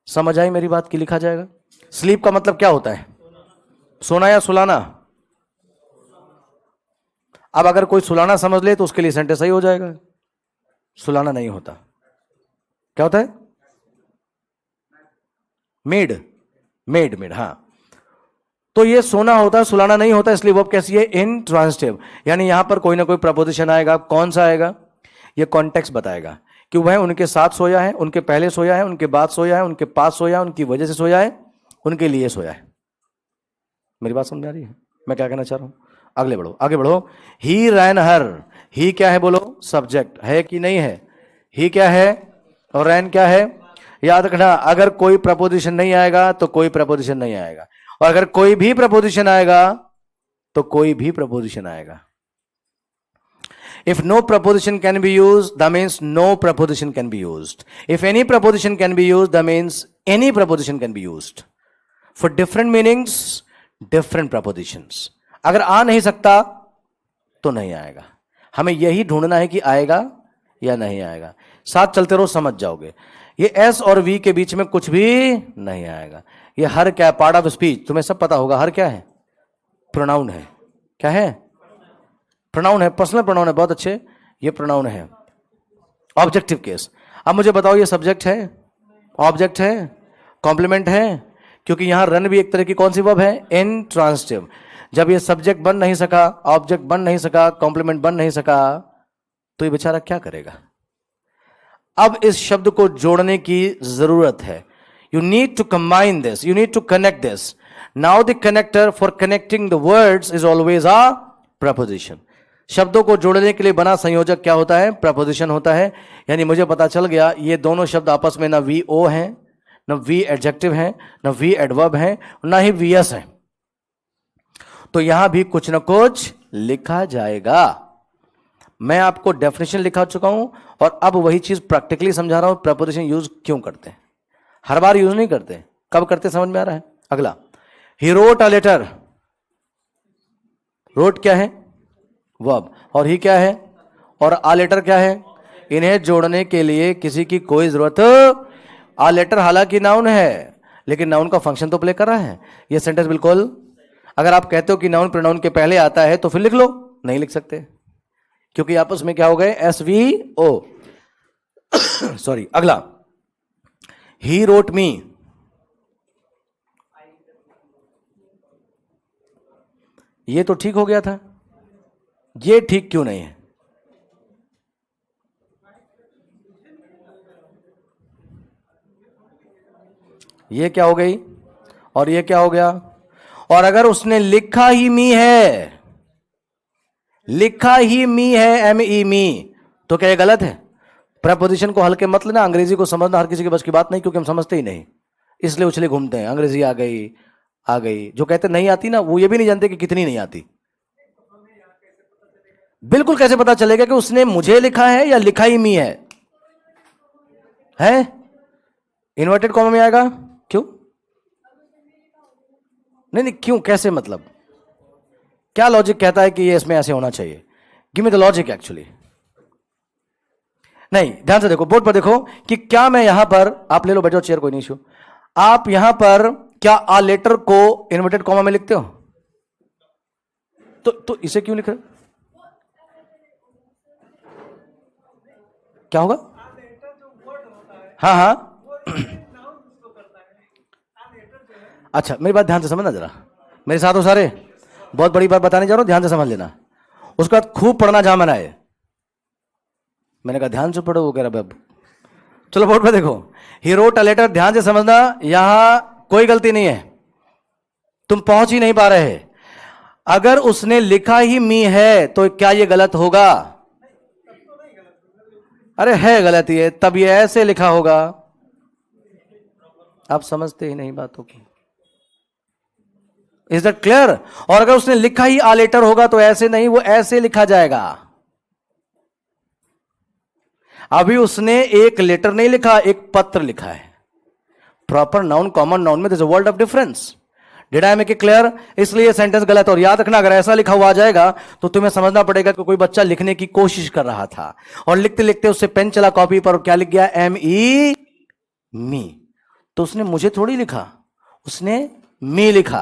समझ आई मेरी बात? कि लिखा जाएगा। स्लीप का मतलब क्या होता है? सोना या सुलाना? अब अगर कोई सुलाना समझ ले तो उसके लिए सेंटेंस सही हो जाएगा। सुलाना नहीं होता, क्या होता है? मेड, मेड, मेड, हां। तो ये सोना होता है, सुलाना नहीं होता, इसलिए वर्ब कैसी है? इंट्रांसिटिव। यानी यहां पर कोई ना कोई प्रपोजिशन आएगा। कौन सा आएगा? ये कॉन्टेक्स्ट बताएगा कि वह उनके साथ सोया है, उनके पहले सोया है, उनके बाद सोया है, उनके पास सोया है, उनकी वजह से सोया है, उनके लिए सोया है। मेरी बात समझ आ रही है मैं क्या कहना चाह रहा हूं? अगले बढ़ो, आगे बढ़ो। ही रैन हर। ही क्या है बोलो? सब्जेक्ट है कि नहीं है? ही क्या है और रैन क्या है? याद रखना, अगर कोई प्रपोजिशन नहीं आएगा तो कोई प्रपोजिशन नहीं आएगा, और अगर कोई भी प्रपोजिशन आएगा तो कोई भी प्रपोजिशन आएगा। If no preposition can be used, that means no preposition can be used. If any preposition can be used, that means any preposition can be used. For different meanings, different prepositions. अगर आ नहीं सकता तो नहीं आएगा। हमें यही ढूंढना है कि आएगा या नहीं आएगा। साथ चलते रहो, समझ जाओगे। ये एस और वी के बीच में कुछ भी नहीं आएगा। ये हर क्या? Part of speech. तुम्हें सब पता होगा हर क्या है? प्रोनाउन है। क्या है? प्रोनाउन है, पर्सनल प्रोनाउन है। बहुत अच्छे, ये प्रोनाउन है। Objective case. अब मुझे बताओ, ये सब्जेक्ट है, ऑब्जेक्ट है, कॉम्प्लीमेंट है? क्योंकि यहां रन भी एक तरह की कौन सी वर्ब है? इंट्रांसिटिव। जब ये सब्जेक्ट बन नहीं सका, ऑब्जेक्ट बन नहीं सका, कॉम्प्लीमेंट बन नहीं सका, तो ये बेचारा क्या करेगा? अब इस शब्द को जोड़ने की जरूरत है। You need to combine this, you need to connect this. Now the connector for connecting the words is always a preposition. शब्दों को जोड़ने के लिए बना संयोजक क्या होता है? प्रपोजिशन होता है। यानी मुझे पता चल गया ये दोनों शब्द आपस में ना वी ओ है, ना वी एडजेक्टिव है, ना वी एडवर्ब है, ना ही वी एस है। तो यहां भी कुछ ना कुछ लिखा जाएगा। मैं आपको डेफिनेशन लिखा चुका हूं और अब वही चीज प्रैक्टिकली समझा रहा हूं। प्रपोजिशन यूज क्यों करते हैं? हर बार यूज नहीं करते, कब करते समझ में आ रहा है? अगला, he wrote a letter. Wrote क्या है? वर्ब। और ही क्या है? और आ लेटर क्या है? इन्हें जोड़ने के लिए किसी की कोई जरूरत। आ लेटर हालांकि नाउन है, लेकिन नाउन का फंक्शन तो प्ले कर रहा है। यह सेंटेंस बिल्कुल, अगर आप कहते हो कि नाउन प्रोनाउन के पहले आता है तो फिर लिख लो, नहीं लिख सकते क्योंकि आपस में क्या हो गए? S V O. सॉरी, अगला, ही रोट मी। ये तो ठीक हो गया था, ये ठीक क्यों नहीं है? ये क्या हो गई और ये क्या हो गया? और अगर उसने लिखा ही मी है, लिखा ही मी है, एम ई मी, तो क्या ये गलत है? प्रपोजिशन को हल्के मत लेना। अंग्रेजी को समझना हर किसी के बस की बात नहीं, क्योंकि हम समझते ही नहीं, इसलिए उछले घूमते हैं। अंग्रेजी आ गई, आ गई। जो कहते नहीं आती ना, वो ये भी नहीं जानते कि कितनी नहीं आती। बिल्कुल, कैसे पता चलेगा कि उसने मुझे लिखा है या लिखा ही मी है? इन्वर्टेड कॉमा में आएगा। क्यों? नहीं नहीं, क्यों, कैसे, मतलब क्या लॉजिक कहता है कि ये इसमें ऐसे होना चाहिए? Give me the logic actually. नहीं, ध्यान से देखो, बोर्ड पर देखो कि क्या मैं यहां पर, आप ले लो, बैठो चेयर, कोई नहीं इशू। आप यहां पर क्या आ लेटर को इन्वर्टेड कॉमा में लिखते हो? तो इसे क्यों लिख रहे हो? क्या होगा? हाँ हाँ। अच्छा, मेरी बात ध्यान से समझना जरा, मेरे साथ हो सारे, बहुत बड़ी बात बताने जा रहा हूं, ध्यान से समझ लेना। उसके बाद खूब पढ़ना जहां मैंने आए। मैंने कहा ध्यान से पढ़ो, वो कह रहा बाबू चलो बोर्ड पे देखो, ही रोट अ लेटर। ध्यान से समझना, यहां कोई गलती नहीं है, तुम पहुंच ही नहीं पा रहे। अगर उसने लिखा ही मी है तो क्या ये गलत होगा? अरे है गलत ये, तब ये ऐसे लिखा होगा। आप समझते ही नहीं बातों की। Is that clear? और अगर उसने लिखा ही आ लेटर होगा तो ऐसे नहीं, वो ऐसे लिखा जाएगा। अभी उसने एक लेटर नहीं लिखा, एक पत्र लिखा है। प्रॉपर नाउन कॉमन नाउन में there is a world of difference. Did I make it clear? इसलिए सेंटेंस गलत। और याद रखना, अगर ऐसा लिखा हुआ आ जाएगा तो तुम्हें समझना पड़ेगा कि कोई बच्चा लिखने की कोशिश कर रहा था और लिखते लिखते उससे पेन चला कॉपी पर और क्या लिख गया? एम ई मी। तो उसने मुझे थोड़ी लिखा, उसने मी लिखा।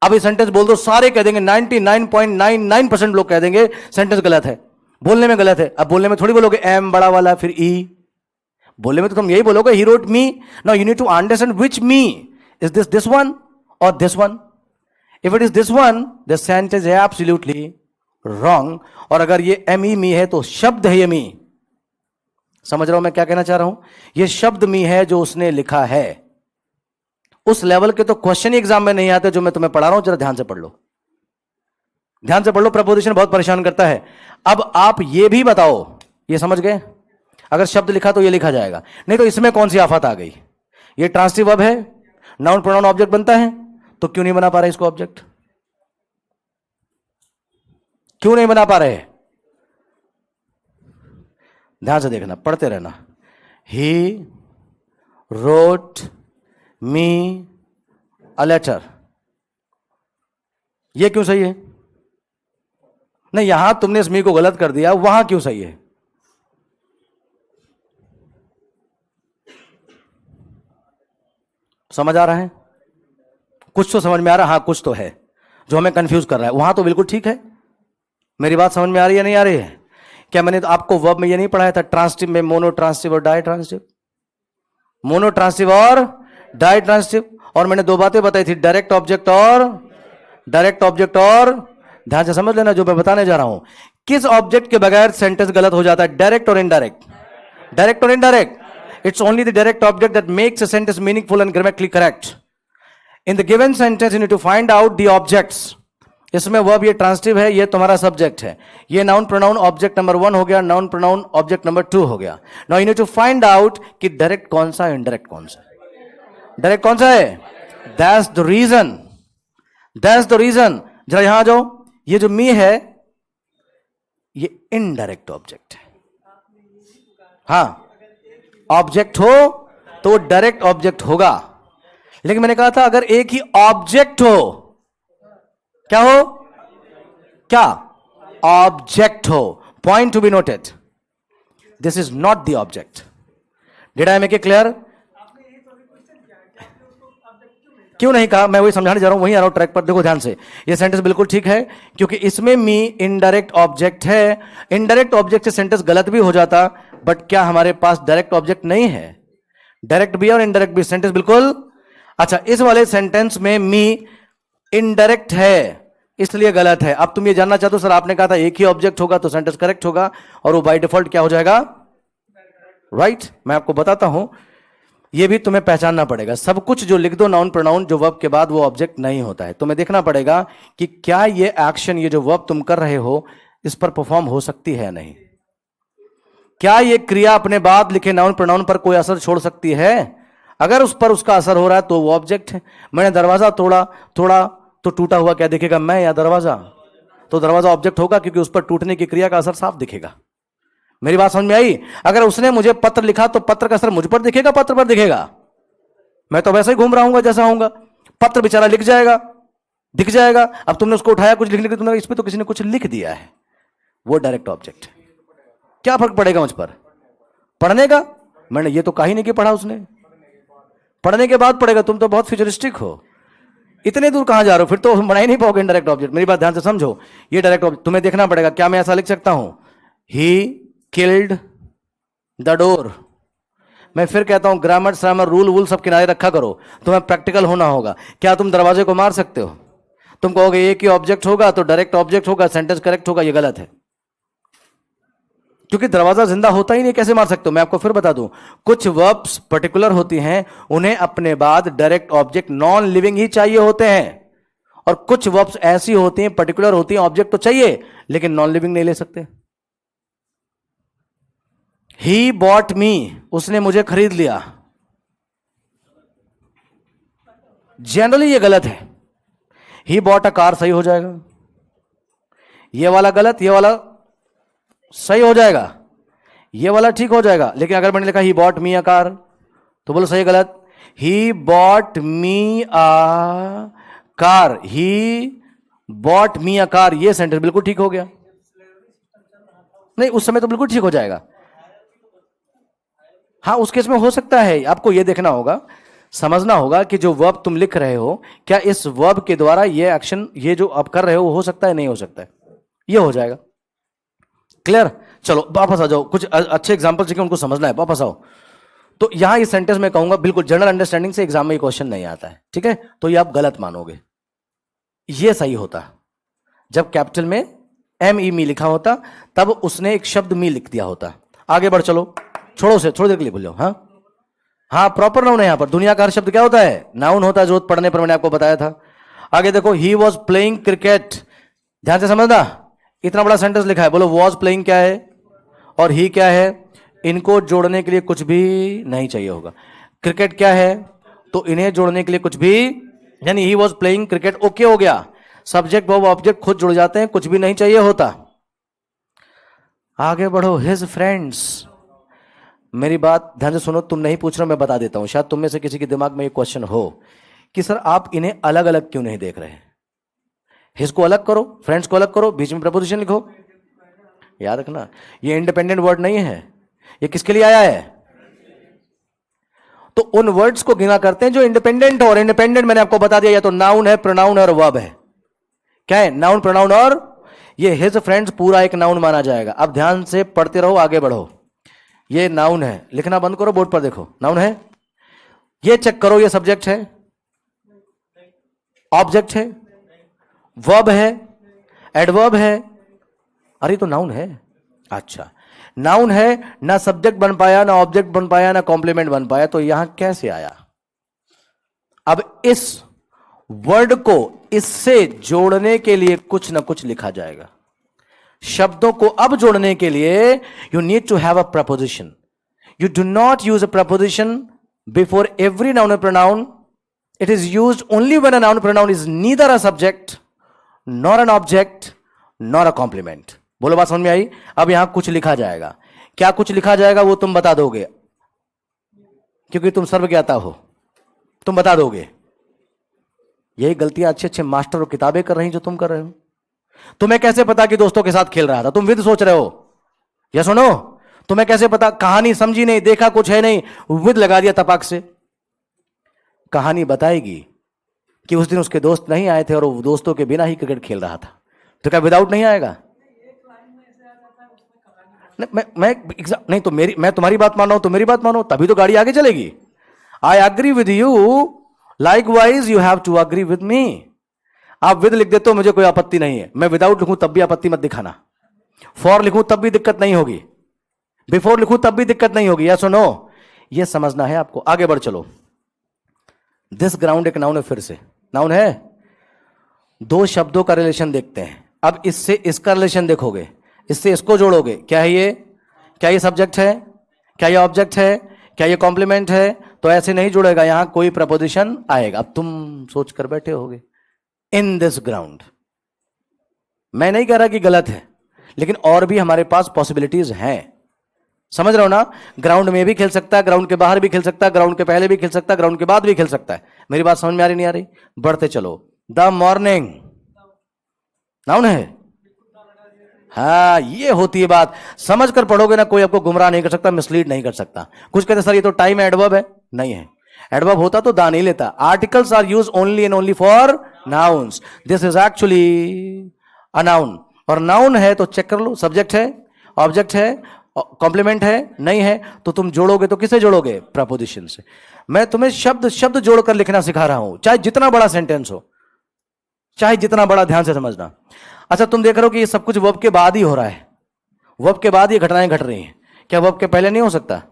अब ये सेंटेंस बोल दो, सारे कह देंगे, 99.99% लोग कह देंगे सेंटेंस गलत है, बोलने में गलत है। अब बोलने में थोड़ी बोलोगे एम बड़ा वाला फिर ई, बोलने में तो तुम यही बोलोगे he wrote me. Now you need to understand which me is, this one or this one. If it is this one, the sentence is absolutely wrong. और अगर ये me मी है तो शब्द है ये मी। समझ रहा हूं मैं क्या कहना चाह रहा हूं? ये शब्द मी है जो उसने लिखा है। उस लेवल के तो क्वेश्चन ही एग्जाम में नहीं आते जो मैं तुम्हें पढ़ा रहा हूं। जरा ध्यान से पढ़ लो, ध्यान से पढ़ लो। प्रपोजिशन बहुत परेशान करता है। अब आप ये भी बताओ, ये समझ गए? अगर शब्द लिखा तो ये लिखा जाएगा, नहीं तो इसमें कौन सी आफत आ गई? ये ट्रांसिटिव वर्ब है, नाउन प्रोनाउन ऑब्जेक्ट बनता है, तो क्यों नहीं बना पा रहे इसको ऑब्जेक्ट? क्यों नहीं बना पा रहे? ध्यान से देखना, पढ़ते रहना। ही रोट मी अ लेटर, ये क्यों सही है? नहीं, यहां तुमने इस मी को गलत कर दिया, वहां क्यों सही है? समझ आ रहा है? कुछ तो समझ में आ रहा है, हाँ कुछ तो है जो हमें कंफ्यूज कर रहा है। वहां तो बिल्कुल ठीक है। मेरी बात समझ में आ रही है नहीं आ रही है? क्या मैंने तो आपको वर्ब में ये नहीं पढ़ाया था ट्रांसिटिव में मोनो ट्रांसिटिव और डाई ट्रांसिटिव? मोनो ट्रांसिटिव और डाई ट्रांसिटिव। और मैंने दो बातें बताई थी, डायरेक्ट ऑब्जेक्ट और डायरेक्ट ऑब्जेक्ट। और ध्यान से समझ लेना जो मैं बताने जा रहा हूं। किस ऑब्जेक्ट के बगैर सेंटेंस गलत हो जाता है? डायरेक्ट और इनडायरेक्ट। डायरेक्ट और indirect. It's only the direct object that makes a sentence meaningful and grammatically correct. In the given sentence you need to find out the objects. इसमें वर्ब ये ट्रांसिटिव है, ये तुम्हारा सब्जेक्ट है, ये noun pronoun object number 1 हो गया, noun pronoun object number 2 हो गया। Now you need to find out कि डायरेक्ट कौन सा है, इनडायरेक्ट कौन सा है। डायरेक्ट कौन सा है? That's the reason, that's the reason. जरा यहां आ जाओ, ये जो मी है ये इनडायरेक्ट ऑब्जेक्ट है। हाँ, ऑब्जेक्ट हो तो डायरेक्ट ऑब्जेक्ट होगा। लेकिन मैंने कहा था अगर एक ही ऑब्जेक्ट हो, क्या हो? क्या? ऑब्जेक्ट हो। Point to be noted, this is not the object. Did I make it clear? क्यों नहीं कहा? मैं वही समझाने जा रहा हूं, वही आ रहा हूं ट्रैक पर। देखो ध्यान से, ये सेंटेंस बिल्कुल ठीक है क्योंकि इसमें मी इनडायरेक्ट ऑब्जेक्ट है। इनडायरेक्ट ऑब्जेक्ट से सेंटेंस गलत भी हो जाता, बट क्या हमारे पास डायरेक्ट ऑब्जेक्ट नहीं है? डायरेक्ट भी और इनडायरेक्ट भी, सेंटेंस बिल्कुल। अच्छा, इस वाले सेंटेंस में मी इनडायरेक्ट है इसलिए गलत है। अब तुम ये जानना चाहते हो सर आपने कहा था एक ही ऑब्जेक्ट होगा तो सेंटेंस करेक्ट होगा, और वो बाय डिफॉल्ट क्या हो जाएगा? राइट। मैं आपको बताता हूं, ये भी तुम्हें पहचानना पड़ेगा। सब कुछ जो लिख दो नाउन प्रोनाउन जो वर्ब के बाद, वो ऑब्जेक्ट नहीं होता है। तुम्हें देखना पड़ेगा कि क्या ये एक्शन, ये जो वर्ब तुम कर रहे हो, इस पर परफॉर्म हो सकती है या नहीं। क्या ये क्रिया अपने बाद लिखे नाउन प्रोनाउन पर कोई असर छोड़ सकती है? अगर उस पर उसका असर हो रहा है तो वो ऑब्जेक्ट है। मैंने दरवाजा तोड़ा, थोड़ा तो टूटा हुआ क्या दिखेगा? मैं या दरवाजा? तो दरवाजा ऑब्जेक्ट होगा क्योंकि उस पर टूटने की क्रिया का असर साफ दिखेगा। मेरी बात समझ में आई? अगर उसने मुझे पत्र लिखा तो पत्र का असर मुझ पर दिखेगा, पत्र पर दिखेगा? मैं तो वैसे ही घूम रहा हूंगा जैसा होऊंगा, पत्र बेचारा लिख जाएगा, दिख जाएगा। अब तुमने उसको उठाया कुछ लिखने के, तुमने इस पर तो किसी ने कुछ लिख दिया है, वो डायरेक्ट ऑब्जेक्ट है। क्या फर्क पड़ेगा मुझ पर? पढ़ने का? मैंने ये तो कहा ही नहीं कि पढ़ा उसने। पढ़ने के बाद पढ़ेगा, तुम तो बहुत फ्यूचरिस्टिक हो, इतने दूर कहां जा रहे हो, फिर तो बना ही नहीं पाओगे डायरेक्ट ऑब्जेक्ट। मेरी बात ध्यान से समझो, ये डायरेक्ट ऑब्जेक्ट तुम्हें देखना पड़ेगा। क्या मैं ऐसा लिख सकता हूं, ही किल्ड द डोर? मैं फिर कहता हूं ग्रामर श्रामर रूल वूल सब किनारे रखा करो, तुम्हें प्रैक्टिकल होना होगा। क्या तुम दरवाजे को मार सकते हो? तुम कहोगे एक ही ऑब्जेक्ट होगा तो डायरेक्ट ऑब्जेक्ट होगा, सेंटेंस करेक्ट होगा, ये गलत है, क्योंकि दरवाजा जिंदा होता ही नहीं, कैसे मार सकते हो? मैं आपको फिर बता दूं, कुछ वर्ब्स पर्टिकुलर होती हैं, उन्हें अपने बाद डायरेक्ट ऑब्जेक्ट नॉन लिविंग ही चाहिए होते हैं, और कुछ वर्ब्स ऐसी होती हैं पर्टिकुलर होती हैं, ऑब्जेक्ट तो चाहिए लेकिन नॉन लिविंग नहीं ले सकते। ही बॉट मी, उसने मुझे खरीद लिया, जनरली ये गलत है। ही बॉट अ कार सही हो जाएगा, ये वाला गलत, ये वाला सही हो जाएगा, ये वाला ठीक हो जाएगा। लेकिन अगर मैंने लिखा he bought me a car, तो बोलो सही गलत? He bought me a car, he bought me a car, ये सेंटेंस बिल्कुल ठीक हो गया। नहीं, उस समय तो बिल्कुल ठीक हो जाएगा। हाँ, उस केस में हो सकता है। आपको यह देखना होगा, समझना होगा कि जो वर्ब तुम लिख रहे हो, क्या इस वर्ब के द्वारा ये एक्शन, ये जो आप कर रहे हो सकता है, नहीं हो सकता है, ये हो जाएगा। क्लियर? चलो वापस आ जाओ, कुछ अच्छे एग्जांपल चाहिए, उनको समझना है, वापस आओ। तो यहां इस सेंटेंस में कहूंगा बिल्कुल जनरल अंडरस्टैंडिंग से एग्जाम में ये क्वेश्चन नहीं आता है, ठीक है? तो ये आप गलत मानोगे, ये सही होता जब कैपिटल में एम ई मी लिखा होता, तब उसने एक शब्द मी लिख दिया होता। आगे बढ़ चलो, छोड़ो से, थोड़ी देर के लिए भूल जाओ। हाँ हाँ, प्रॉपर नाउन है यहां पर। दुनिया का हर शब्द क्या होता है? नाउन होता है, जरूरत पड़ने पर मैंने आपको बताया था। आगे देखो, ही वॉज प्लेइंग क्रिकेट, ध्यान से समझना, इतना बड़ा सेंटेंस लिखा है, बोलो वॉज प्लेइंग क्या है और ही क्या है? इनको जोड़ने के लिए कुछ भी नहीं चाहिए होगा। क्रिकेट क्या है, तो इन्हें जोड़ने के लिए कुछ भी, यानी he was playing cricket, okay हो गया। सब्जेक्ट वर्ब ऑब्जेक्ट खुद जुड़ जाते हैं, कुछ भी नहीं चाहिए होता। आगे बढ़ो, हिज फ्रेंड्स। मेरी बात ध्यान से सुनो, तुम नहीं पूछ रहे, मैं बता देता हूं, शायद तुम में से किसी के दिमाग में ये क्वेश्चन हो कि सर आप इन्हें अलग अलग क्यों नहीं देख रहे? हिज को अलग करो, फ्रेंड्स को अलग करो, बीच में प्रपोजिशन लिखो। याद रखना, ये इंडिपेंडेंट वर्ड नहीं है, ये किसके लिए आया है? तो उन वर्ड्स को गिना करते हैं जो इंडिपेंडेंट हो, और इंडिपेंडेंट मैंने आपको बता दिया, या तो नाउन है, प्रोनाउन और वर्ब है। क्या है? नाउन, प्रोनाउन और ये हिज फ्रेंड्स पूरा एक नाउन माना जाएगा। अब ध्यान से पढ़ते रहो, आगे बढ़ो। ये नाउन है, लिखना बंद करो, बोर्ड पर देखो, नाउन है। ये चेक करो, ये सब्जेक्ट है, ऑब्जेक्ट है, वर्ब है, एडवर्ब है। अरे तो नाउन है। अच्छा, नाउन है, ना सब्जेक्ट बन पाया, ना ऑब्जेक्ट बन पाया, ना कॉम्प्लीमेंट बन पाया, तो यहां कैसे आया? अब इस वर्ड को इससे जोड़ने के लिए कुछ ना कुछ लिखा जाएगा। शब्दों को अब जोड़ने के लिए you need to have a preposition. You do not use a preposition before every noun और pronoun. It is used only when a noun pronoun is neither a subject nor an object nor a complement. बोलो, बात समझ में आई? अब यहां कुछ लिखा जाएगा। क्या कुछ लिखा जाएगा वो तुम बता दोगे, क्योंकि तुम सर्वज्ञाता हो, तुम बता दोगे। यही गलतियां अच्छे अच्छे मास्टर और किताबें कर रही हैं जो तुम कर रहे हो। तुम्हें कैसे पता कि दोस्तों के साथ खेल रहा था? तुम विद सोच रहे हो, या सुनो, तुम्हें कैसे पता? कहानी समझी नहीं, देखा कुछ है नहीं, विद लगा दिया तपाक से। कहानी बताएगी कि उस दिन उसके दोस्त नहीं आए थे और वो दोस्तों के बिना ही क्रिकेट खेल रहा था, तो क्या विदाउट नहीं आएगा? नहीं तो मैं तुम्हारी बात मान रहा हूं तो मेरी बात मानो, तभी तो गाड़ी आगे चलेगी। I agree with you, likewise you have to agree with me. आप विद लिख देते हो, मुझे कोई आपत्ति नहीं है। मैं विदाउट लिखूं तब भी आपत्ति मत दिखाना। फॉर लिखूं तब भी दिक्कत नहीं होगी, बिफोर लिखूं तब भी दिक्कत नहीं होगी। या सुनो, ये समझना है आपको। आगे बढ़ चलो। दिस ग्राउंड एक नाउन है, फिर से नाउन है। दो शब्दों का रिलेशन देखते हैं। अब इससे इसका रिलेशन देखोगे, इससे इसको जोड़ोगे। क्या है ये? क्या ये सब्जेक्ट है? क्या ये ऑब्जेक्ट है? क्या ये कॉम्प्लीमेंट है? तो ऐसे नहीं जुड़ेगा, यहां कोई प्रपोजिशन आएगा। अब तुम सोच कर बैठे होगे, इन दिस ग्राउंड। मैं नहीं कह रहा कि गलत है, लेकिन और भी हमारे पास पॉसिबिलिटीज हैं। समझ रहे हो ना? ग्राउंड में भी खेल सकता है, ग्राउंड के बाहर भी खेल सकता है, ग्राउंड के पहले भी खेल सकता है, ग्राउंड के बाद भी खेल सकता है। मेरी बात समझ में आ रही नहीं आ रही? बढ़ते चलो। द मॉर्निंग नाउन है। हाँ, ये होती है बात। समझ कर पढ़ोगे ना, कोई आपको गुमराह नहीं कर सकता, मिसलीड नहीं कर सकता। कुछ कहते सर ये तो टाइम एडवर्ब है, नहीं है। एडवर्ब होता तो दा नहीं लेता. Articles are use only and only for nouns. This is actually a noun. और नाउन है तो चेक कर लो, सब्जेक्ट है, ऑब्जेक्ट है, कॉम्प्लीमेंट है, नहीं है तो तुम जोड़ोगे तो किसे जोड़ोगे? प्रपोजिशन से. मैं तुम्हें शब्द शब्द जोड़कर लिखना सिखा रहा हूं, चाहे जितना बड़ा सेंटेंस हो, चाहे जितना बड़ा. ध्यान से समझना. अच्छा, तुम देख रहे हो कि ये सब कुछ वर्ब के बाद ही हो रहा है. वर्ब के बाद ये घटनाएं घट रही हैं. क्या वर्ब के पहले नहीं हो सकता?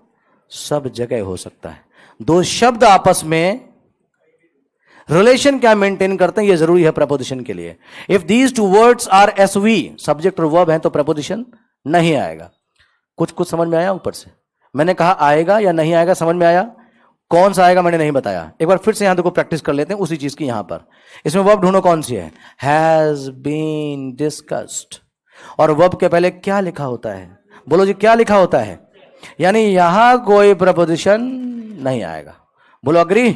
सब जगह हो सकता है. दो शब्द आपस में रिलेशन क्या मेंटेन करते हैं, ये जरूरी है प्रपोजिशन के लिए. If these two words are SV, subject और वर्ब है, तो प्रपोजिशन नहीं आएगा. कुछ कुछ समझ में आया ऊपर से? मैंने कहा आएगा या नहीं आएगा, समझ में आया? कौन सा आएगा मैंने नहीं बताया. एक बार फिर से यहां देखो, प्रैक्टिस कर लेते हैं उसी चीज की. यहां पर इसमें वर्ब ढूंढो कौन सी है. Has been discussed. और वर्ब के पहले क्या लिखा होता है? बोलो जी, क्या लिखा होता है? यानी यहां कोई प्रपोजिशन नहीं आएगा. बोलो अग्री.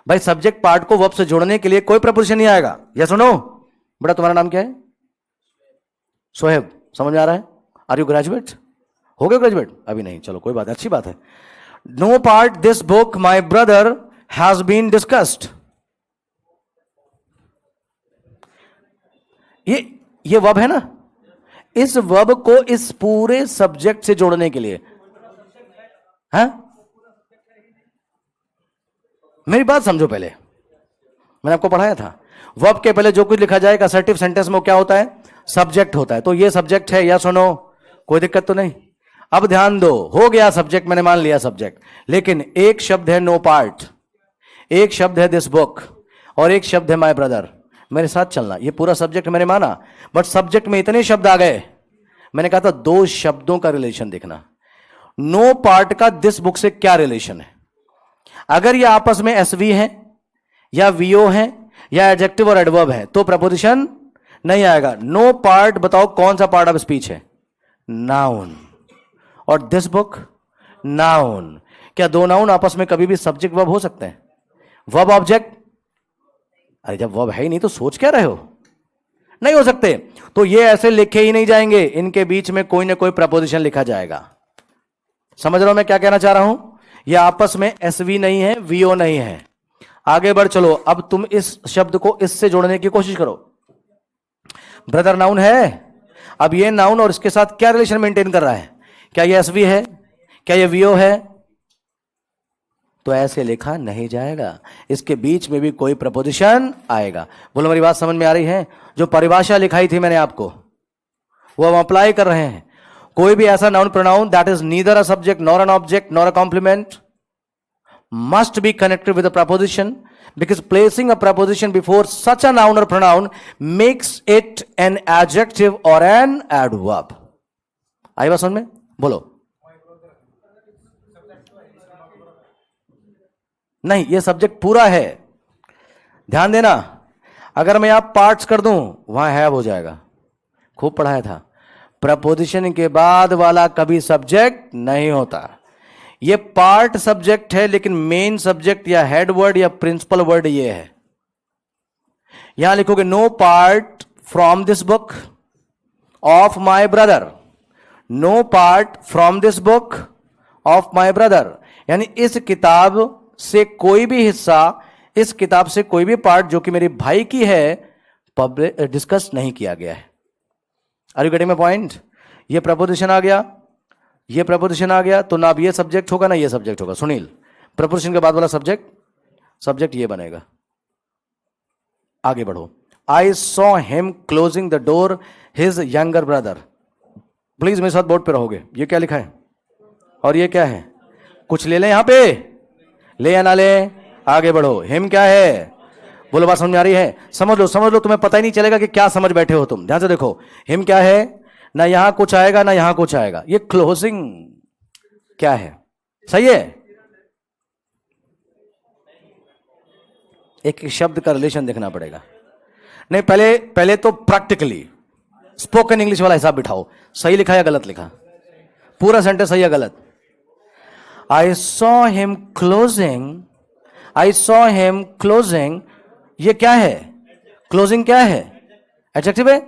भाई सब्जेक्ट पार्ट को वर्ब से जोड़ने के लिए कोई प्रपोजिशन नहीं आएगा. या सुनो बेटा, तुम्हारा नाम क्या है? सोहेब. समझ में आ रहा है? Are you graduate? हो गए ग्रेजुएट? अभी नहीं, चलो कोई बात है, अच्छी बात है. No part this book my brother has been discussed. ये वर्ब है ना. इस वर्ब को इस पूरे सब्जेक्ट से जोड़ने के लिए, हाँ, मेरी बात समझो पहले. मैंने आपको पढ़ाया था, वर्ब के पहले जो कुछ लिखा जाएगा असर्टिव सेंटेंस में, क्या होता है? सब्जेक्ट होता है. तो ये सब्जेक्ट है, या सुनो, कोई दिक्कत तो नहीं. अब ध्यान दो, हो गया सब्जेक्ट, मैंने मान लिया सब्जेक्ट. लेकिन एक शब्द है नो पार्ट, एक शब्द है दिस बुक, और एक शब्द है माय ब्रदर. मेरे साथ चलना. ये पूरा सब्जेक्ट मैंने माना, बट सब्जेक्ट में इतने शब्द आ गए. मैंने कहा था दो शब्दों का रिलेशन देखना. नो पार्ट का दिस बुक से क्या रिलेशन है? अगर ये आपस में एसवी है या वीओ है या एडजेक्टिव और एडवर्ब है तो प्रपोजिशन नहीं आएगा. नो पार्ट, बताओ कौन सा पार्ट ऑफ स्पीच है? नाउन. और दिस बुक नाउन. क्या दो नाउन आपस में कभी भी सब्जेक्ट वर्ब हो सकते हैं? Verb object? अरे जब वर्ब है ही नहीं तो सोच क्या रहे हो? नहीं हो सकते. तो ये ऐसे लिखे ही नहीं जाएंगे, इनके बीच में कोई ना कोई प्रपोजिशन लिखा जाएगा. समझ रहे हो मैं क्या कहना चाह रहा हूं? ये आपस में एसवी नहीं है, वीओ नहीं है. आगे बढ़ चलो. अब तुम इस शब्द को इससे जोड़ने की कोशिश करो. ब्रदर नाउन है. अब ये नाउन और इसके साथ क्या रिलेशन मेंटेन कर रहा है? क्या ये एसवी है? क्या ये वीओ है? तो ऐसे लिखा नहीं जाएगा. इसके बीच में भी कोई प्रपोजिशन आएगा. बोलो मेरी बात समझ में आ रही है? जो परिभाषा लिखाई थी मैंने आपको, वो हम अप्लाई कर रहे हैं. कोई भी ऐसा noun pronoun that is neither a subject nor an object nor a complement must be connected with a preposition, because placing a preposition before such a noun or pronoun makes it an adjective or an adverb. आई बात समझ में? बोलो. नहीं, ये subject पूरा है. ध्यान देना. अगर मैं आप पार्ट्स कर दूं, वहां हैव हो जाएगा. खूब पढ़ाया था. प्रपोजिशन के बाद वाला कभी सब्जेक्ट नहीं होता. ये पार्ट सब्जेक्ट है, लेकिन मेन सब्जेक्ट या हेड वर्ड या प्रिंसिपल वर्ड ये है. यहां लिखोगे no part from this book of my brother. No part from this book of my brother. यानी इस किताब से कोई भी हिस्सा, इस किताब से कोई भी पार्ट जो कि मेरे भाई की है, डिस्कस नहीं किया गया है. Are you getting my point? ये प्रपोजिशन आ गया, ये प्रपोजिशन आ गया, तो ना अब ये सब्जेक्ट होगा ना ये सब्जेक्ट होगा. सुनील, प्रपोजिशन के बाद वाला सब्जेक्ट ये बनेगा. आगे बढ़ो. I saw him closing the door his younger brother. Please मेरे साथ बोर्ड पे रहोगे. ये क्या लिखा है और ये क्या है? कुछ ले लें यहां पे, ले या ना ले? आगे बढ़ो. हिम क्या है? बोलो, बात समझ में आ रही है? समझ लो, तुम्हें पता ही नहीं चलेगा कि क्या समझ बैठे हो तुम. ध्यान से देखो. हिम क्या है? ना यहां कुछ आएगा ना यहां कुछ आएगा. ये क्लोजिंग क्या है? सही है. एक शब्द का रिलेशन देखना पड़ेगा. नहीं, पहले तो प्रैक्टिकली स्पोकन इंग्लिश वाला हिसाब बिठाओ. सही लिखा या गलत लिखा? पूरा सेंटेंस सही या गलत? I saw him closing. I saw him closing. ये क्या है? क्लोजिंग क्या है? एडजेक्टिव है.